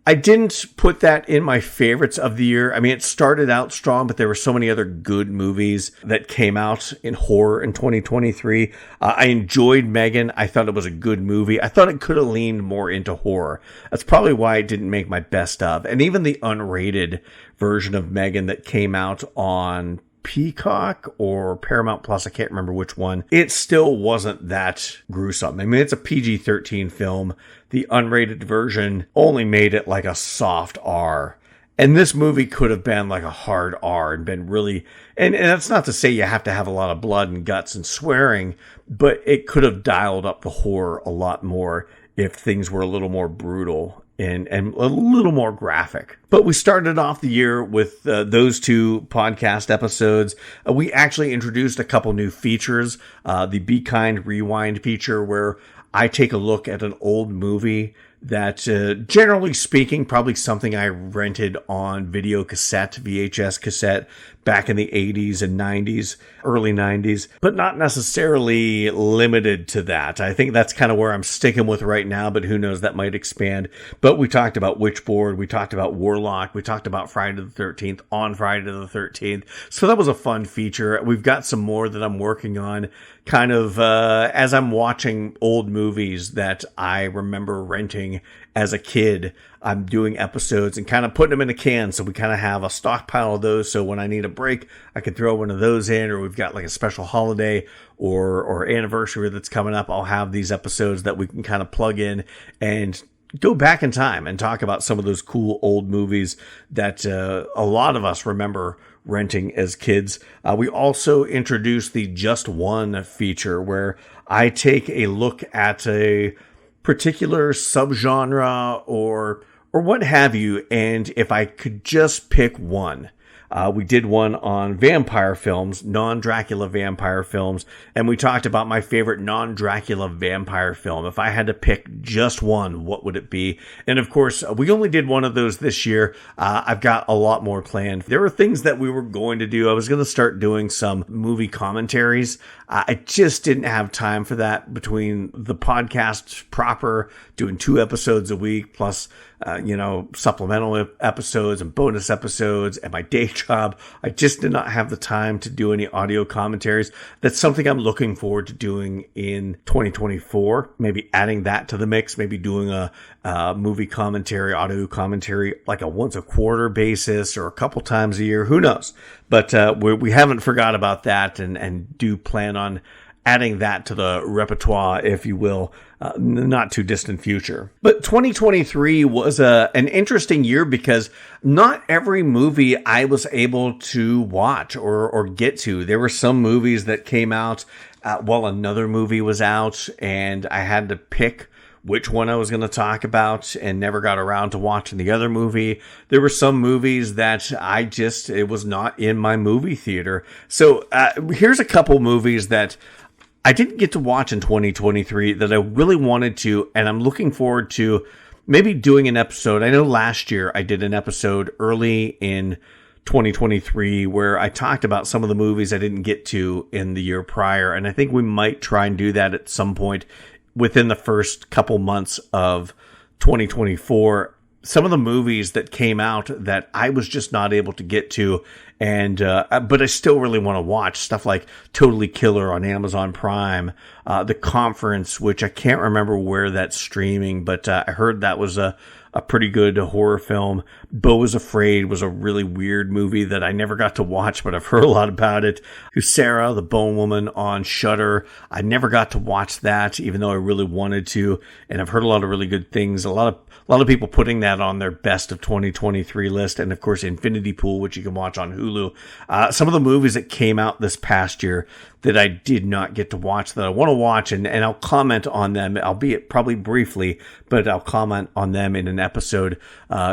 I didn't put that in my favorites of the year. I mean, it started out strong, but there were so many other good movies that came out in horror in 2023. I enjoyed Megan. I thought it was a good movie. I thought it could have leaned more into horror. That's probably why it didn't make my best of. And even the unrated version of Megan that came out on Peacock or Paramount Plus, I can't remember which one, it still wasn't that gruesome. I mean, it's a PG-13 film. The unrated version only made it like a soft R. And this movie could have been like a hard R and been really, and that's not to say you have to have a lot of blood and guts and swearing, but it could have dialed up the horror a lot more if things were a little more brutal and a little more graphic. But we started off the year with those 2 podcast episodes. We actually introduced a couple new features. The Be Kind Rewind feature, where I take a look at an old movie that, generally speaking, probably something I rented on video cassette, VHS cassette, back in the 80s and 90s, early 90s, but not necessarily limited to that. I think that's kind of where I'm sticking with right now, but who knows, that might expand. But we talked about Witchboard, we talked about Warlock, we talked about Friday the 13th on Friday the 13th. So that was a fun feature. We've got some more that I'm working on, kind of as I'm watching old movies that I remember renting as a kid. I'm doing episodes and kind of putting them in a can, so we kind of have a stockpile of those, so when I need a break, I can throw one of those in, or we've got like a special holiday or anniversary that's coming up, I'll have these episodes that we can kind of plug in and go back in time and talk about some of those cool old movies that a lot of us remember renting as kids. We also introduced the Just One feature, where I take a look at a particular subgenre or what have you, and if I could just pick one. We did one on vampire films, non-Dracula vampire films, and we talked about my favorite non-Dracula vampire film. If I had to pick just one, what would it be? And of course, we only did one of those this year. I've got a lot more planned. There were things that we were going to do. I was going to start doing some movie commentaries. I just didn't have time for that between the podcast proper, doing 2 episodes a week, plus supplemental episodes and bonus episodes, and my day job. I just did not have the time to do any audio commentaries. That's something I'm looking forward to doing in 2024. Maybe adding that to the mix, maybe doing a movie commentary, audio commentary, like a once a quarter basis or a couple times a year. Who knows? But we haven't forgot about that, and do plan on adding that to the repertoire, if you will, not too distant future. But 2023 was an interesting year because not every movie I was able to watch or get to. There were some movies that came out while another movie was out, and I had to pick which one I was going to talk about and never got around to watching the other movie. There were some movies that it was not in my movie theater. So here's a couple movies that I didn't get to watch in 2023 that I really wanted to, and I'm looking forward to maybe doing an episode. I know last year I did an episode early in 2023 where I talked about some of the movies I didn't get to in the year prior, and I think we might try and do that at some point within the first couple months of 2024. Some of the movies that came out that I was just not able to get to, and but I still really want to watch stuff like Totally Killer on Amazon Prime, The Conference, which I can't remember where that's streaming, but I heard that was a pretty good horror film. Beau is Afraid was a really weird movie that I never got to watch, but I've heard a lot about it. Sarah, the Bone Woman on Shudder. I never got to watch that, even though I really wanted to, and I've heard a lot of really good things. A lot of people putting that on their best of 2023 list, and of course Infinity Pool, which you can watch on Hulu. Some of the movies that came out this past year that I did not get to watch that I want to watch, and I'll comment on them, albeit probably briefly, but I'll comment on them in an episode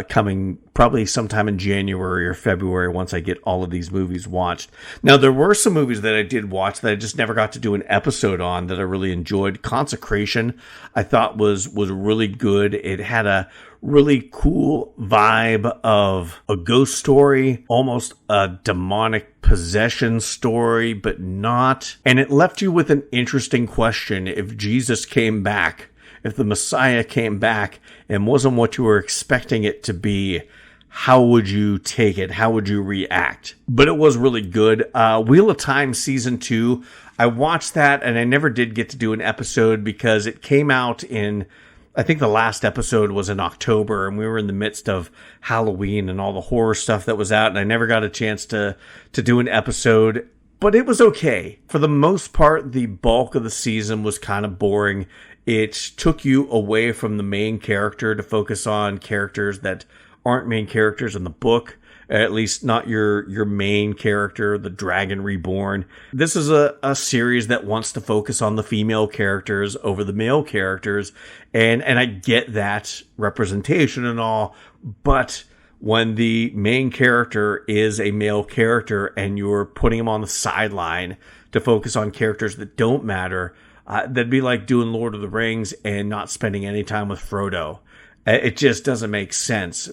coming probably sometime in January or February once I get all of these movies watched. Now, there were some movies that I did watch that I just never got to do an episode on that I really enjoyed. Consecration, I thought was really good. It had a really cool vibe of a ghost story, almost a demonic possession story, but not. And it left you with an interesting question. If Jesus came back, if the Messiah came back and wasn't what you were expecting it to be, how would you take it? How would you react? But it was really good. Wheel of Time Season 2, I watched that and I never did get to do an episode because it came out in, I think the last episode was in October, and we were in the midst of Halloween and all the horror stuff that was out, and I never got a chance to do an episode, but it was okay. For the most part, the bulk of the season was kind of boring. It took you away from the main character to focus on characters that aren't main characters in the book, at least not your main character, the Dragon Reborn. This is a series that wants to focus on the female characters over the male characters, and I get that representation and all, but when the main character is a male character and you're putting him on the sideline to focus on characters that don't matter, that'd be like doing Lord of the Rings and not spending any time with Frodo. It just doesn't make sense.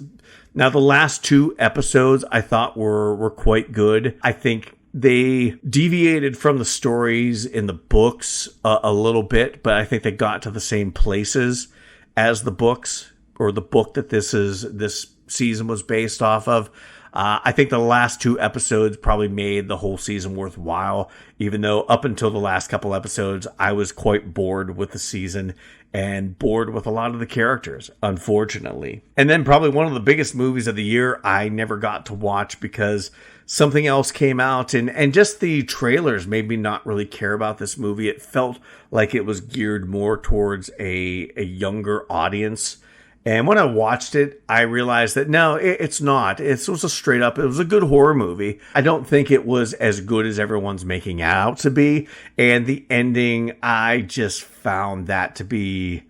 Now, the last 2 episodes I thought were quite good. I think they deviated from the stories in the books a little bit, but I think they got to the same places as the books, or the book that this season was based off of. I think the last 2 episodes probably made the whole season worthwhile, even though up until the last couple episodes, I was quite bored with the season and bored with a lot of the characters, unfortunately. And then probably one of the biggest movies of the year I never got to watch because something else came out, and just the trailers made me not really care about this movie. It felt like it was geared more towards a younger audience. And when I watched it, I realized that no, it's not. It was it was a good horror movie. I don't think it was as good as everyone's making out to be. And the ending, I just found that to be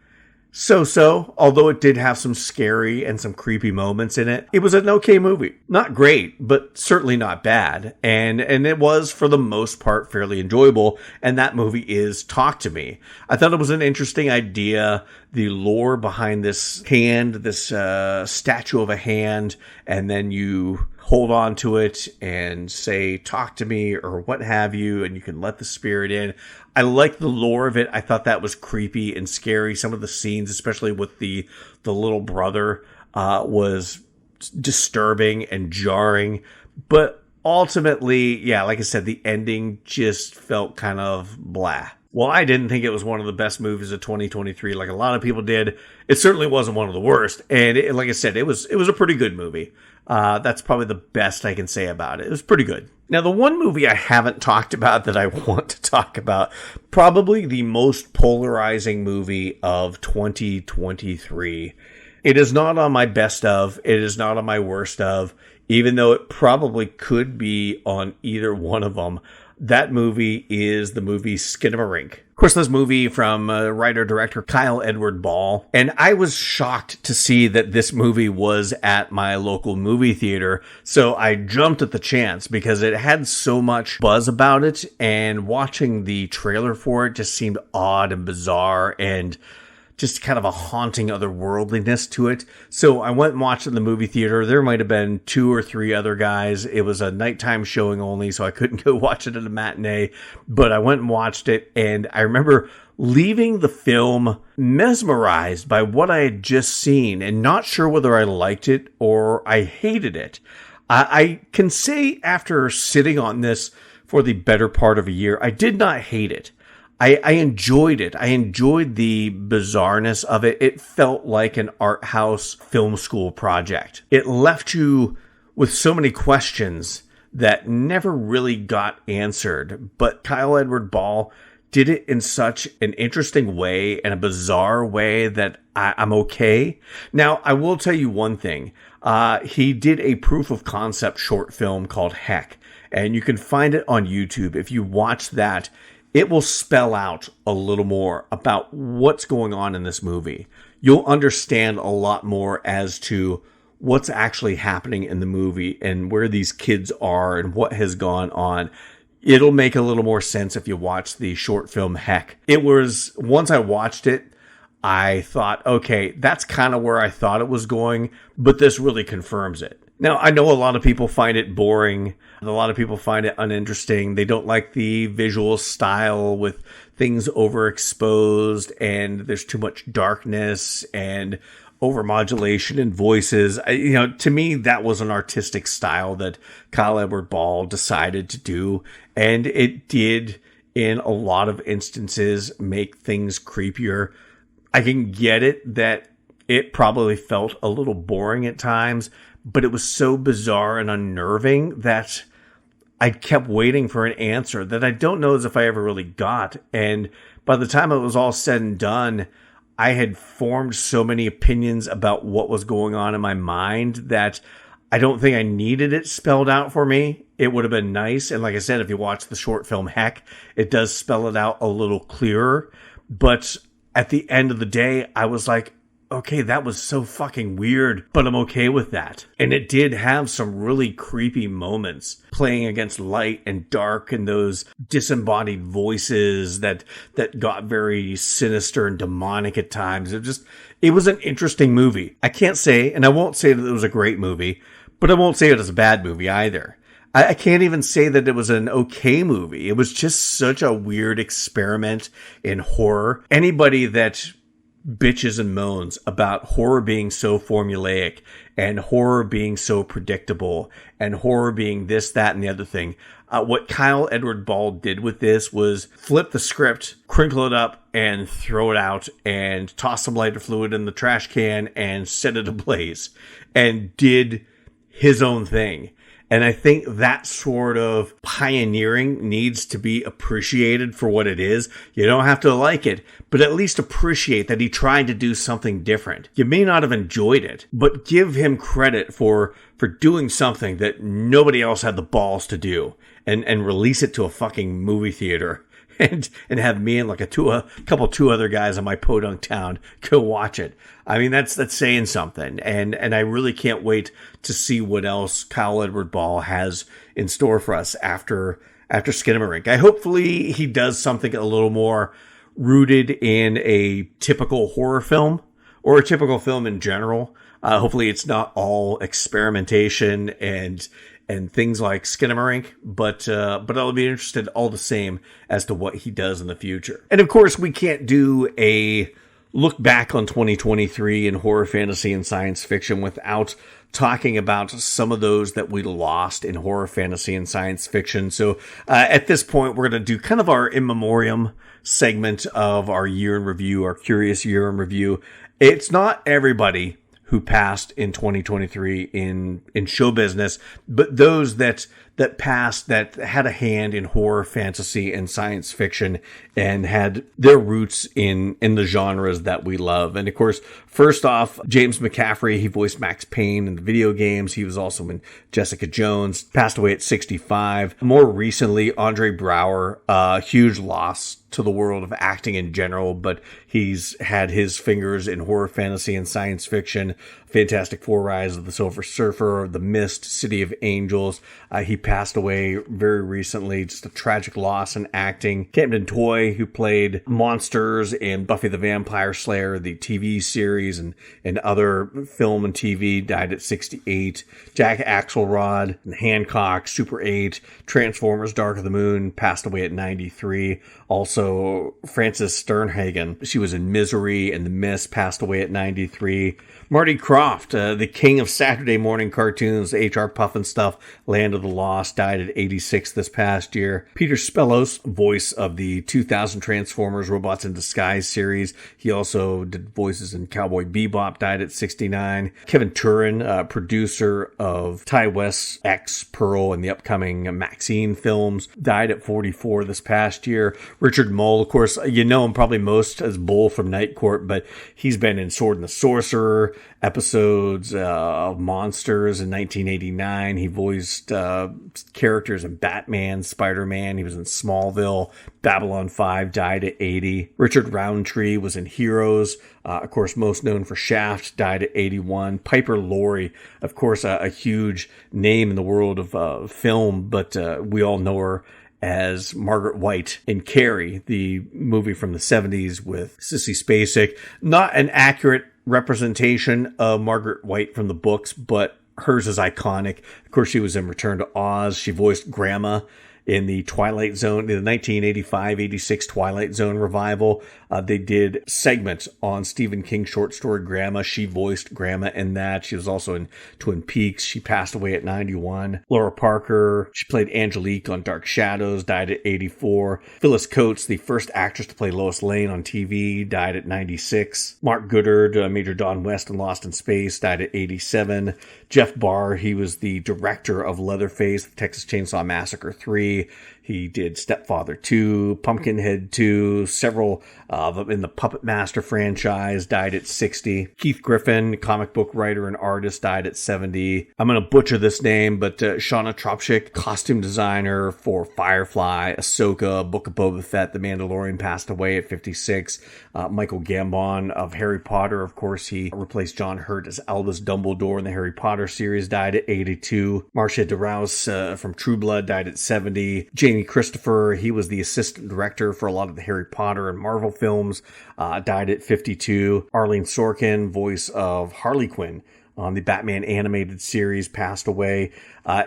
so-so, although it did have some scary and some creepy moments in it. It was an okay movie. Not great, but certainly not bad. And it was, for the most part, fairly enjoyable. And that movie is Talk to Me. I thought it was an interesting idea. The lore behind this hand, this statue of a hand, and then you hold on to it and say, talk to me, or what have you, and you can let the spirit in. I like the lore of it. I thought that was creepy and scary. Some of the scenes, especially with the little brother, was disturbing and jarring. But ultimately, yeah, like I said, the ending just felt kind of blah. Well, I didn't think it was one of the best movies of 2023 like a lot of people did. It certainly wasn't one of the worst. And like I said, it was a pretty good movie. That's probably the best I can say about it. It was pretty good. Now, the one movie I haven't talked about that I want to talk about, probably the most polarizing movie of 2023. It is not on my best of. It is not on my worst of, even though it probably could be on either one of them. That movie is the movie Skinamarink. Of course, this movie from writer-director Kyle Edward Ball. And I was shocked to see that this movie was at my local movie theater. So I jumped at the chance because it had so much buzz about it. And watching the trailer for it just seemed odd and bizarre and just kind of a haunting otherworldliness to it. So I went and watched it in the movie theater. There might have been 2 or 3 other guys. It was a nighttime showing only, so I couldn't go watch it at a matinee. But I went and watched it, and I remember leaving the film mesmerized by what I had just seen and not sure whether I liked it or I hated it. I can say after sitting on this for the better part of a year, I did not hate it. I enjoyed it. I enjoyed the bizarreness of it. It felt like an art house film school project. It left you with so many questions that never really got answered. But Kyle Edward Ball did it in such an interesting way and a bizarre way that I'm okay. Now, I will tell you one thing. He did a proof of concept short film called Heck, and you can find it on YouTube. If you watch that, it will spell out a little more about what's going on in this movie. You'll understand a lot more as to what's actually happening in the movie and where these kids are and what has gone on. It'll make a little more sense if you watch the short film Heck. It was, once I watched it, I thought, okay, that's kind of where I thought it was going, but this really confirms it. Now, I know a lot of people find it boring. A lot of people find it uninteresting. They don't like the visual style with things overexposed and there's too much darkness and overmodulation in voices. To me, that was an artistic style that Kyle Edward Ball decided to do. And it did, in a lot of instances, make things creepier. I can get it that it probably felt a little boring at times, but it was so bizarre and unnerving that I kept waiting for an answer that I don't know as if I ever really got. And by the time it was all said and done, I had formed so many opinions about what was going on in my mind that I don't think I needed it spelled out for me. It would have been nice. And like I said, if you watch the short film Heck, it does spell it out a little clearer. But at the end of the day, I was like, okay, that was so fucking weird, but I'm okay with that. And it did have some really creepy moments playing against light and dark and those disembodied voices that got very sinister and demonic at times. It was an interesting movie. I can't say, and I won't say that it was a great movie, but I won't say it was a bad movie either. I can't even say that it was an okay movie. It was just such a weird experiment in horror. Anybody that bitches and moans about horror being so formulaic and horror being so predictable and horror being this, that, and the other thing. What Kyle Edward Ball did with this was flip the script, crinkle it up, and throw it out and toss some lighter fluid in the trash can and set it ablaze and did his own thing. And I think that sort of pioneering needs to be appreciated for what it is. You don't have to like it, but at least appreciate that he tried to do something different. You may not have enjoyed it, but give him credit for doing something that nobody else had the balls to do and release it to a fucking movie theater. And have me and like two other guys in my podunk town go watch it. I mean, that's saying something. And I really can't wait to see what else Kyle Edward Ball has in store for us after Skinamarink. Hopefully he does something a little more rooted in a typical horror film or a typical film in general. Hopefully it's not all experimentation and things like Skinamarink, but I'll be interested all the same as to what he does in the future. And of course, we can't do a look back on 2023 in horror, fantasy, and science fiction without talking about some of those that we lost in horror, fantasy, and science fiction. So at this point, we're going to do kind of our in memoriam segment of our year in review, our curious year in review. It's not everybody who passed in 2023 in show business, but those that passed that had a hand in horror, fantasy, and science fiction and had their roots in the genres that we love. And of course, first off, James McCaffrey, he voiced Max Payne in the video games. He was also in Jessica Jones, passed away at 65. More recently, Andre Braugher, huge loss to the world of acting in general, but he's had his fingers in horror, fantasy, and science fiction. Fantastic Four: Rise of the Silver Surfer, The Mist, City of Angels. He passed away very recently. Just a tragic loss in acting. Camden Toy, who played monsters in Buffy the Vampire Slayer, the TV series, and other film and TV, died at 68. Jack Axelrod, Hancock, Super 8, Transformers: Dark of the Moon, passed away at 93. Also, Frances Sternhagen, she was in Misery and The Mist, passed away at 93. Marty Krofft, the king of Saturday morning cartoons, H.R. Pufnstuf, Land of the Lost, died at 86 this past year. Peter Spellos, voice of the 2000 Transformers Robots in Disguise series. He also did voices in Cowboy Bebop, died at 69. Kevin Turin, producer of Ty West's X, Pearl, and the upcoming Maxine films, died at 44 this past year. Richard Mole, of course, you know him probably most as Bull from Night Court, but he's been in Sword and the Sorcerer, episodes of Monsters in 1989. He voiced characters in Batman, Spider-Man. He was in Smallville. Babylon 5, died at 80. Richard Roundtree was in Heroes. Of course, most known for Shaft, died at 81. Piper Laurie, of course, a huge name in the world of film, but we all know her as Margaret White in Carrie, the movie from the 70s with Sissy Spacek. Not an accurate representation of Margaret White from the books, but hers is iconic. Of course, she was in Return to Oz. She voiced Grandma in the Twilight Zone, in the 1985-86 Twilight Zone revival. They did segments on Stephen King's short story Grandma. She voiced Grandma in that. She was also in Twin Peaks. She passed away at 91. Laura Parker, she played Angelique on Dark Shadows, died at 84. Phyllis Coates, the first actress to play Lois Lane on TV, died at 96. Mark Goddard, Major Don West in Lost in Space, died at 87. Jeff Barr, he was the director of Leatherface, the Texas Chainsaw Massacre 3. He did Stepfather 2, Pumpkinhead 2, several in the Puppet Master franchise, died at 60. Keith Griffin, comic book writer and artist, died at 70. I'm going to butcher this name, but Shauna Tropchik, costume designer for Firefly, Ahsoka, Book of Boba Fett, The Mandalorian, passed away at 56. Michael Gambon of Harry Potter, of course, he replaced John Hurt as Albus Dumbledore in the Harry Potter series, died at 82. Marcia DeRouse from True Blood died at 70. Jamie Christopher, he was the assistant director for a lot of the Harry Potter and Marvel films, died at 52. Arlene Sorkin, voice of Harley Quinn on the Batman animated series, passed away.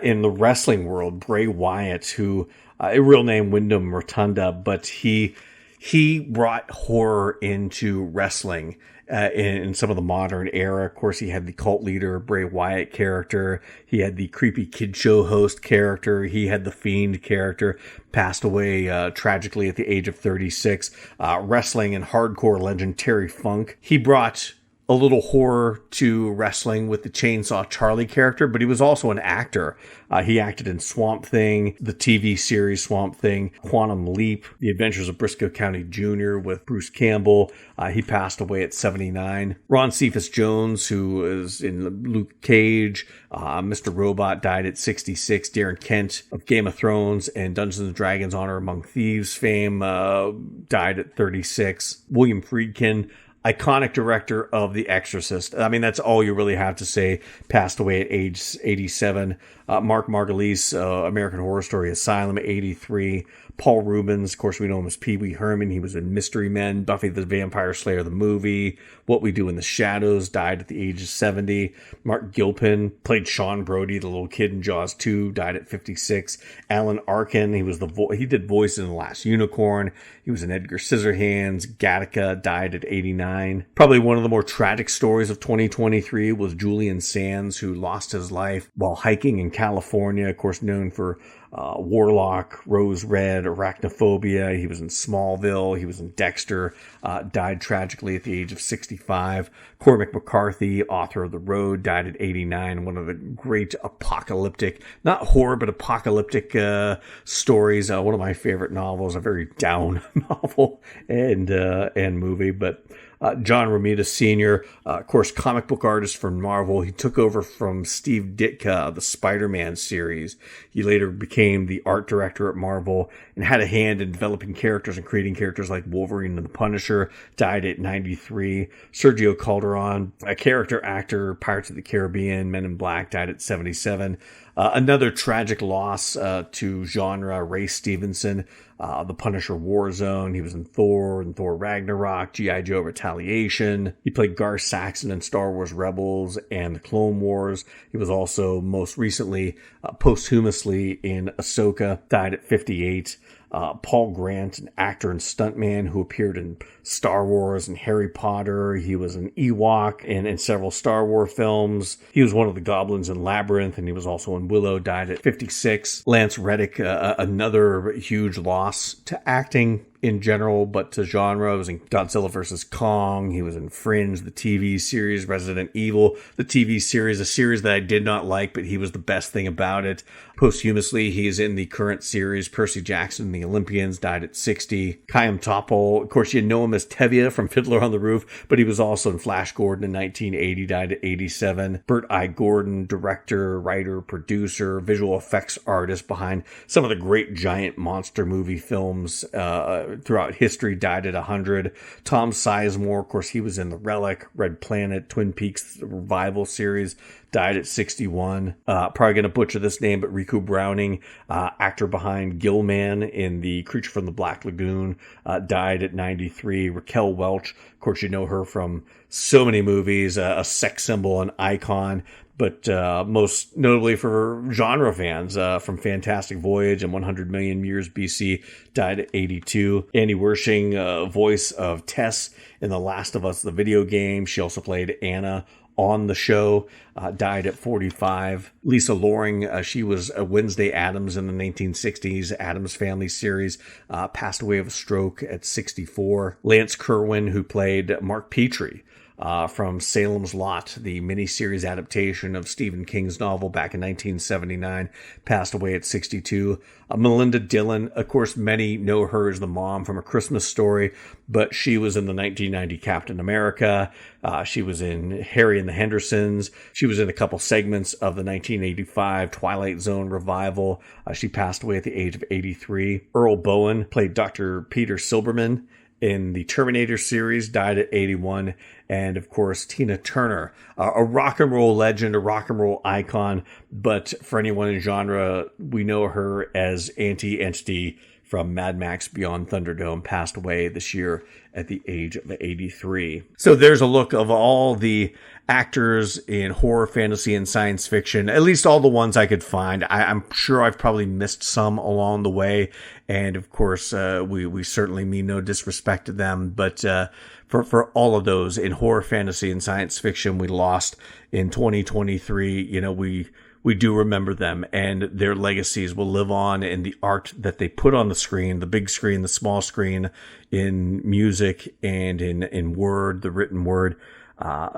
In the wrestling world, Bray Wyatt, who, a real name Wyndham Rotunda, but he brought horror into wrestling in some of the modern era. Of course, he had the cult leader Bray Wyatt character. He had the creepy kid show host character. He had the Fiend character. Passed away tragically at the age of 36. Wrestling and hardcore legend Terry Funk. He brought a little horror to wrestling with the Chainsaw Charlie character, but he was also an actor. He acted in Swamp Thing, the TV series Swamp Thing, Quantum Leap, The Adventures of Briscoe County Jr. with Bruce Campbell. He passed away at 79. Ron Cephas Jones, who is in Luke Cage, Mr. Robot, died at 66. Darren Kent of Game of Thrones and Dungeons & Dragons Honor Among Thieves fame, died at 36. William Friedkin, iconic director of The Exorcist. I mean, that's all you really have to say. Passed away at age 87. Mark Margulies, American Horror Story Asylum, 83. Paul Rubens, of course, we know him as Pee Wee Herman. He was in Mystery Men, Buffy the Vampire Slayer, the movie. What We Do in the Shadows, died at the age of 70. Mark Gilpin played Sean Brody, the little kid in Jaws 2, died at 56. Alan Arkin, he did voices in The Last Unicorn. He was in Edgar Scissorhands. Gattaca, died at 89. Probably one of the more tragic stories of 2023 was Julian Sands, who lost his life while hiking in California, of course, known for Warlock, Rose Red, Arachnophobia. He was in Smallville. He was in Dexter. Died tragically at the age of 65. Cormac McCarthy, author of The Road, died at 89. One of the great apocalyptic, not horror, but apocalyptic stories. One of my favorite novels, a very down novel and movie, but John Romita Sr., of course, comic book artist from Marvel. He took over from Steve Ditka of the Spider-Man series. He later became the art director at Marvel and had a hand in developing characters and creating characters like Wolverine and the Punisher. Died at 93. Sergio Calderon, a character actor, Pirates of the Caribbean, Men in Black, died at 77. Another tragic loss to genre, Ray Stevenson, The Punisher Warzone. He was in Thor and Thor Ragnarok, G.I. Joe Retaliation. He played Gar Saxon in Star Wars Rebels and the Clone Wars. He was also most recently posthumously in Ahsoka, died at 58. Paul Grant, an actor and stuntman who appeared in Star Wars and Harry Potter. He was an Ewok in several Star Wars films. He was one of the goblins in Labyrinth, and he was also in Willow, died at 56. Lance Reddick, another huge loss to acting in general, but to genre. He was in Godzilla vs. Kong. He was in Fringe, the TV series, Resident Evil, the TV series, a series that I did not like, but he was the best thing about it. Posthumously, he is in the current series, Percy Jackson and the Olympians, died at 60. Chaim Topol, of course, you know him as Tevye from Fiddler on the Roof, but he was also in Flash Gordon in 1980, died at 87. Burt I. Gordon, director, writer, producer, visual effects artist behind some of the great giant monster movie films throughout history, died at 100. Tom Sizemore, of course, he was in The Relic, Red Planet, Twin Peaks, the Revival series, died at 61. Probably going to butcher this name, but Riku Browning, actor behind Gillman in The Creature from the Black Lagoon, died at 93. Raquel Welch, of course, you know her from so many movies, a sex symbol, an icon, but most notably for genre fans, from Fantastic Voyage and 100 Million Years BC, died at 82. Andy Wershing, voice of Tess in The Last of Us, the video game. She also played Anna on the show, died at 45. Lisa Loring, she was a Wednesday Addams in the 1960s Addams Family series, passed away of a stroke at 64. Lance Kerwin, who played Mark Petrie from Salem's Lot, the miniseries adaptation of Stephen King's novel back in 1979, passed away at 62. Melinda Dillon, of course, many know her as the mom from A Christmas Story, but she was in the 1990 Captain America. She was in Harry and the Hendersons. She was in a couple segments of the 1985 Twilight Zone revival. She passed away at the age of 83. Earl Bowen played Dr. Peter Silberman in the Terminator series, died at 81. And of course, Tina Turner, a rock and roll legend, a rock and roll icon. But for anyone in genre, we know her as Auntie Entity from Mad Max Beyond Thunderdome, passed away this year at the age of 83. So there's a look of all the actors in horror, fantasy, and science fiction, at least all the ones I could find. I'm sure I've probably missed some along the way. And of course, we certainly mean no disrespect to them. But for all of those in horror, fantasy, and science fiction we lost in 2023, we do remember them, and their legacies will live on in the art that they put on the screen, the big screen, the small screen, in music, and in word, the written word.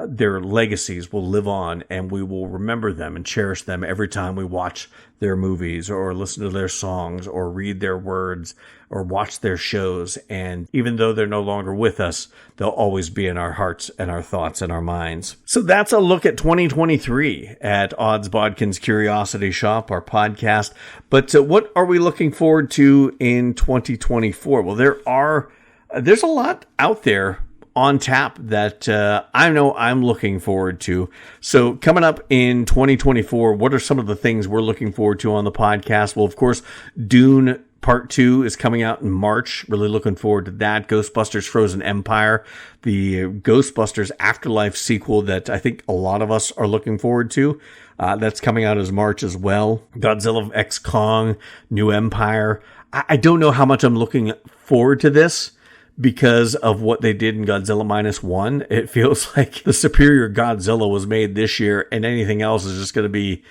Their legacies will live on, and we will remember them and cherish them every time we watch their movies or listen to their songs or read their words or watch their shows. And even though they're no longer with us, they'll always be in our hearts and our thoughts and our minds. So that's a look at 2023 at Odds Bodkins Curiosity Shoppe, our podcast. But what are we looking forward to in 2024? Well, there's a lot out there on tap that I know I'm looking forward to. So coming up in 2024, what are some of the things we're looking forward to on the podcast? Well, of course, Dune Part 2 is coming out in March. Really looking forward to that. Ghostbusters Frozen Empire, the Ghostbusters Afterlife sequel that I think a lot of us are looking forward to. That's coming out as March as well. Godzilla x Kong, New Empire. I don't know how much I'm looking forward to this, because of what they did in Godzilla -1. It feels like the superior Godzilla was made this year, and anything else is just going to be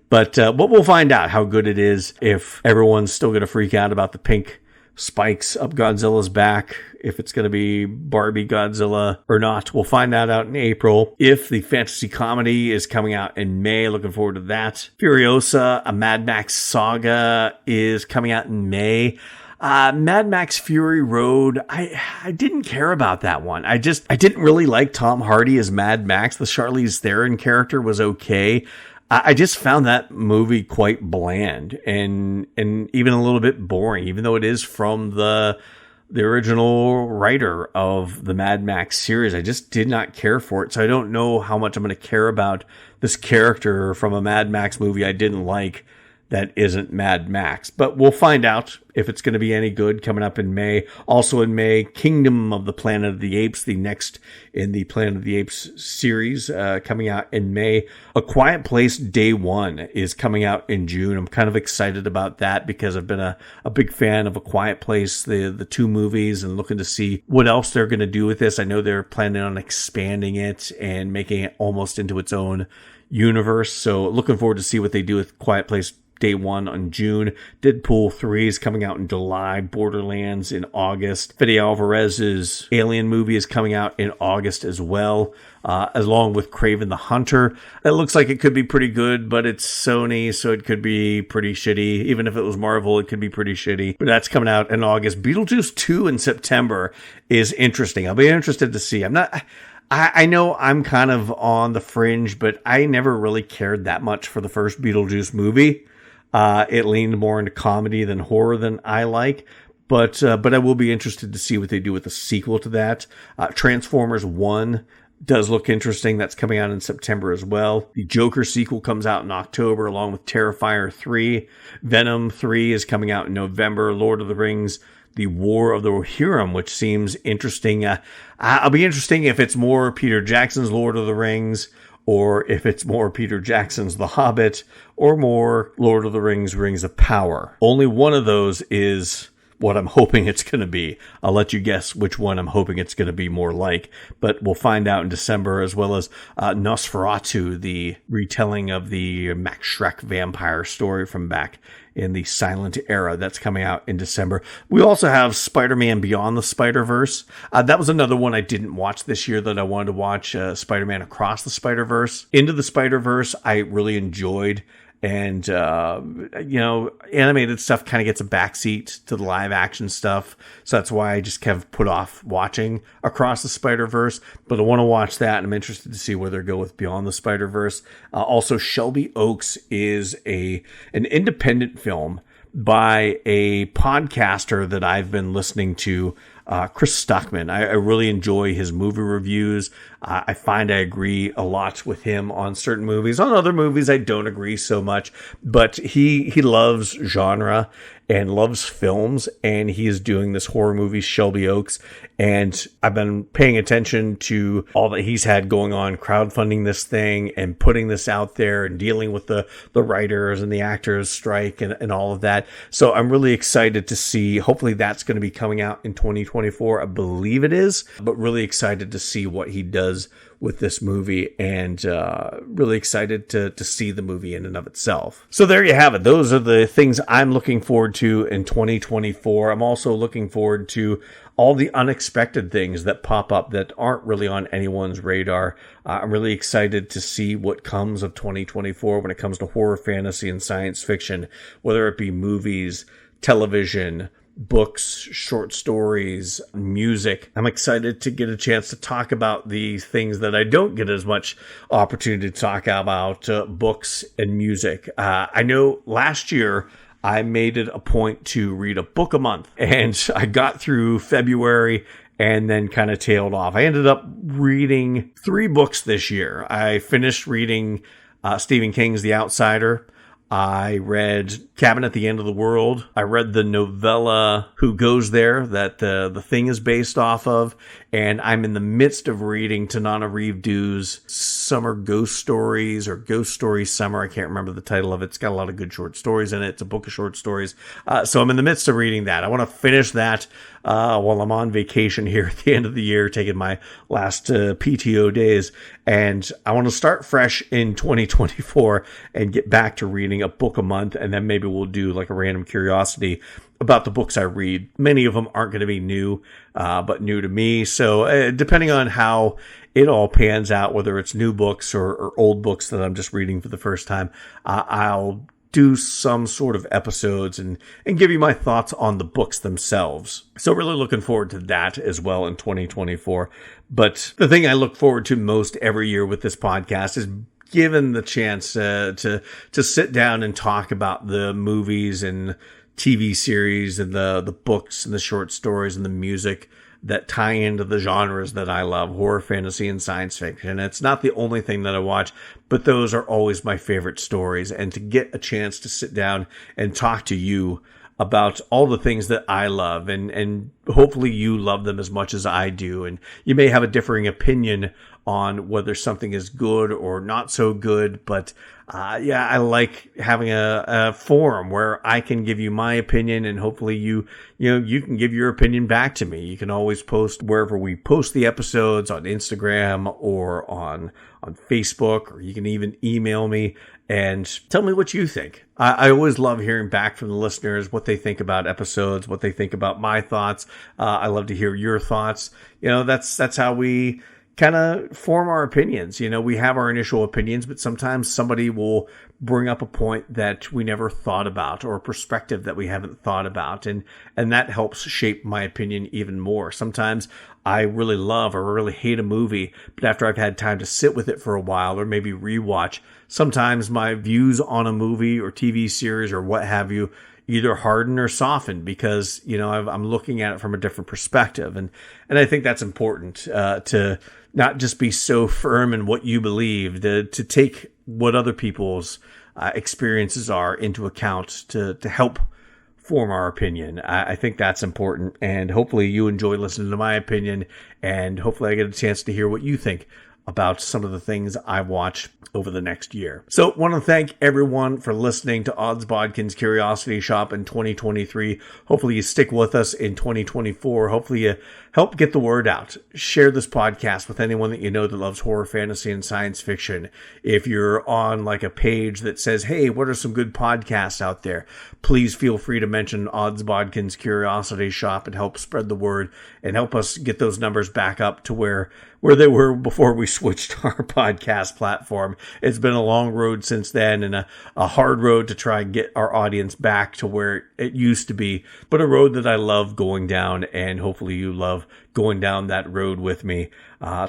But we'll find out how good it is, if everyone's still going to freak out about the pink spikes up Godzilla's back, if it's going to be Barbie Godzilla or not. We'll find that out in April. If the fantasy comedy is coming out in May, looking forward to that. Furiosa, a Mad Max saga, is coming out in May. Mad Max Fury Road, I didn't care about that one. I didn't really like Tom Hardy as Mad Max. The Charlize Theron character was okay. I just found that movie quite bland and even a little bit boring, even though it is from the original writer of the Mad Max series. I just did not care for it. So I don't know how much I'm going to care about this character from a Mad Max movie I didn't like that isn't Mad Max. But we'll find out if it's going to be any good coming up in May. Also in May, Kingdom of the Planet of the Apes, the next in the Planet of the Apes series, coming out in May. A Quiet Place Day 1 is coming out in June. I'm kind of excited about that because I've been a big fan of A Quiet Place, the two movies, and looking to see what else they're going to do with this. I know they're planning on expanding it and making it almost into its own universe. So looking forward to see what they do with Quiet Place Day 1 on June. Deadpool 3 is coming out in July. Borderlands in August. Fede Alvarez's Alien movie is coming out in August as well, along with Kraven the Hunter. It looks like it could be pretty good, but it's Sony, so it could be pretty shitty. Even if it was Marvel, it could be pretty shitty. But that's coming out in August. Beetlejuice 2 in September is interesting. I'll be interested to see. I know I'm kind of on the fringe, but I never really cared that much for the first Beetlejuice movie. It leaned more into comedy than horror than I like, but I will be interested to see what they do with the sequel to that. Transformers 1 does look interesting. That's coming out in September as well. The Joker sequel comes out in October, along with Terrifier 3. Venom 3 is coming out in November. Lord of the Rings, The War of the Rohirrim, which seems interesting. I'll be interesting if it's more Peter Jackson's Lord of the Rings, or if it's more Peter Jackson's The Hobbit, or more Lord of the Rings, Rings of Power. Only one of those is what I'm hoping it's going to be. I'll let you guess which one I'm hoping it's going to be more like, but we'll find out in December, as well as Nosferatu, the retelling of the Max Schreck vampire story from back in the silent era. That's coming out in December. We also have Spider-Man Beyond the Spider-Verse. That was another one I didn't watch this year that I wanted to watch, Spider-Man Across the Spider-Verse. Into the Spider-Verse, I really enjoyed. And, animated stuff kind of gets a backseat to the live action stuff. So that's why I just kind of put off watching Across the Spider-Verse. But I want to watch that, and I'm interested to see where they go with Beyond the Spider-Verse. Also, Shelby Oaks is an independent film by a podcaster that I've been listening to, Chris Stockman. I really enjoy his movie reviews. I find I agree a lot with him on certain movies. On other movies, I don't agree so much. But he loves genre and loves films, and he is doing this horror movie, Shelby Oaks. And I've been paying attention to all that he's had going on, crowdfunding this thing and putting this out there and dealing with the writers and the actors strike and all of that. So I'm really excited to see. Hopefully that's going to be coming out in 2024. I believe it is, but really excited to see what he does with this movie, and really excited to see the movie in and of itself. So there you have it. Those are the things I'm looking forward to in 2024. I'm also looking forward to all the unexpected things that pop up that aren't really on anyone's radar. I'm really excited to see what comes of 2024 when it comes to horror, fantasy, and science fiction, whether it be movies, television, books, short stories, music. I'm excited to get a chance to talk about the things that I don't get as much opportunity to talk about, books and music. I know last year I made it a point to read a book a month, and I got through February and then kind of tailed off. I ended up reading 3 books this year. I finished reading Stephen King's The Outsider. I read Cabin at the End of the World. I read the novella Who Goes There that the thing is based off of. And I'm in the midst of reading Tanana Reevdoo's Summer Ghost Stories, or Ghost Stories Summer. I can't remember the title of it. It's got a lot of good short stories in it. It's a book of short stories. So I'm in the midst of reading that. I want to finish that while I'm on vacation here at the end of the year, taking my last PTO days. And I want to start fresh in 2024 and get back to reading a book a month. And then maybe we'll do like a random curiosity about the books I read. Many of them aren't going to be new, but new to me. So depending on how it all pans out, whether it's new books or old books that I'm just reading for the first time, I'll do some sort of episodes and give you my thoughts on the books themselves. So really looking forward to that as well in 2024. But the thing I look forward to most every year with this podcast is given the chance to sit down and talk about the movies and TV series and the books and the short stories and the music that tie into the genres that I love, horror, fantasy, and science fiction. It's not the only thing that I watch, but those are always my favorite stories. And to get a chance to sit down and talk to you about all the things that I love, and hopefully you love them as much as I do. And you may have a differing opinion on whether something is good or not so good, but I like having a forum where I can give you my opinion, and hopefully you can give your opinion back to me. You can always post wherever we post the episodes, on Instagram or on Facebook, or you can even email me and tell me what you think. I always love hearing back from the listeners, what they think about episodes, what they think about my thoughts. I love to hear your thoughts. That's how we kind of form our opinions. We have our initial opinions, but sometimes somebody will bring up a point that we never thought about, or a perspective that we haven't thought about. And that helps shape my opinion even more. Sometimes I really love or really hate a movie, but after I've had time to sit with it for a while, or maybe rewatch, sometimes my views on a movie or TV series or what have you either harden or soften, because, I'm looking at it from a different perspective. And I think that's important, to not just be so firm in what you believe, to take what other people's experiences are into account to help form our opinion. I think that's important, and hopefully you enjoy listening to my opinion, and hopefully I get a chance to hear what you think about some of the things I watched over the next year. So I want to thank everyone for listening to Odds Bodkins Curiosity Shoppe in 2023. Hopefully you stick with us in 2024. Hopefully you help get the word out. Share this podcast with anyone that you know that loves horror, fantasy, and science fiction. If you're on like a page that says, hey, what are some good podcasts out there? Please feel free to mention Odds Bodkins Curiosity Shoppe and help spread the word and help us get those numbers back up to where they were before we switched our podcast platform. It's been a long road since then and a hard road to try and get our audience back to where it used to be, but a road that I love going down, and hopefully you love going down that road with me,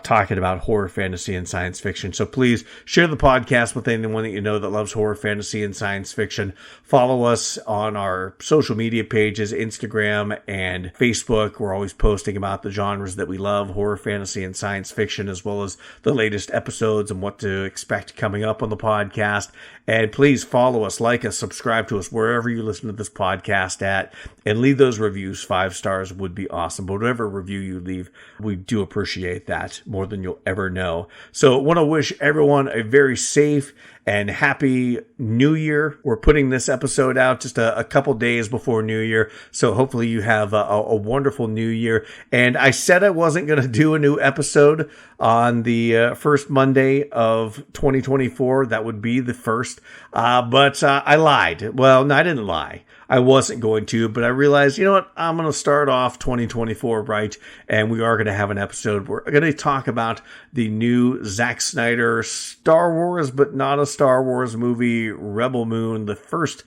talking about horror, fantasy, and science fiction. So please share the podcast with anyone that you know that loves horror, fantasy, and science fiction. Follow us on our social media pages, Instagram and Facebook. We're always posting about the genres that we love, horror, fantasy, and science fiction, as well as the latest episodes and what to expect coming up on the podcast. And please follow us, like us, subscribe to us wherever you listen to this podcast at, and leave those reviews. 5 stars would be awesome. But whatever review you leave, we do appreciate that more than you'll ever know. So I want to wish everyone a very safe and happy New Year. We're putting this episode out just a couple days before New Year, so hopefully you have a wonderful New Year. And I said I wasn't going to do a new episode on the first Monday of 2024. That would be the first, but I lied. Well, no, I didn't lie. I wasn't going to, but I realized, you know what, I'm going to start off 2024 right, and we are going to have an episode. We're going to talk about the new Zack Snyder Star Wars, but not a Star Wars movie, Rebel Moon, the first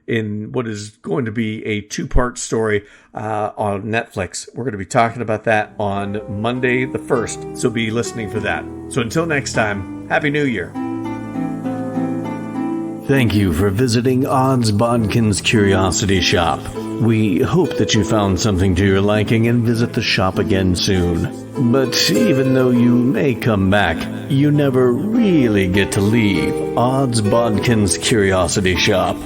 in what is going to be a 2-part story on Netflix. We're going to be talking about that on Monday the 1st, so be listening for that. So until next time, Happy New Year. Thank you for visiting Odds Bodkins Curiosity Shoppe. We hope that you found something to your liking and visit the shop again soon. But even though you may come back, you never really get to leave Odds Bodkins Curiosity Shoppe.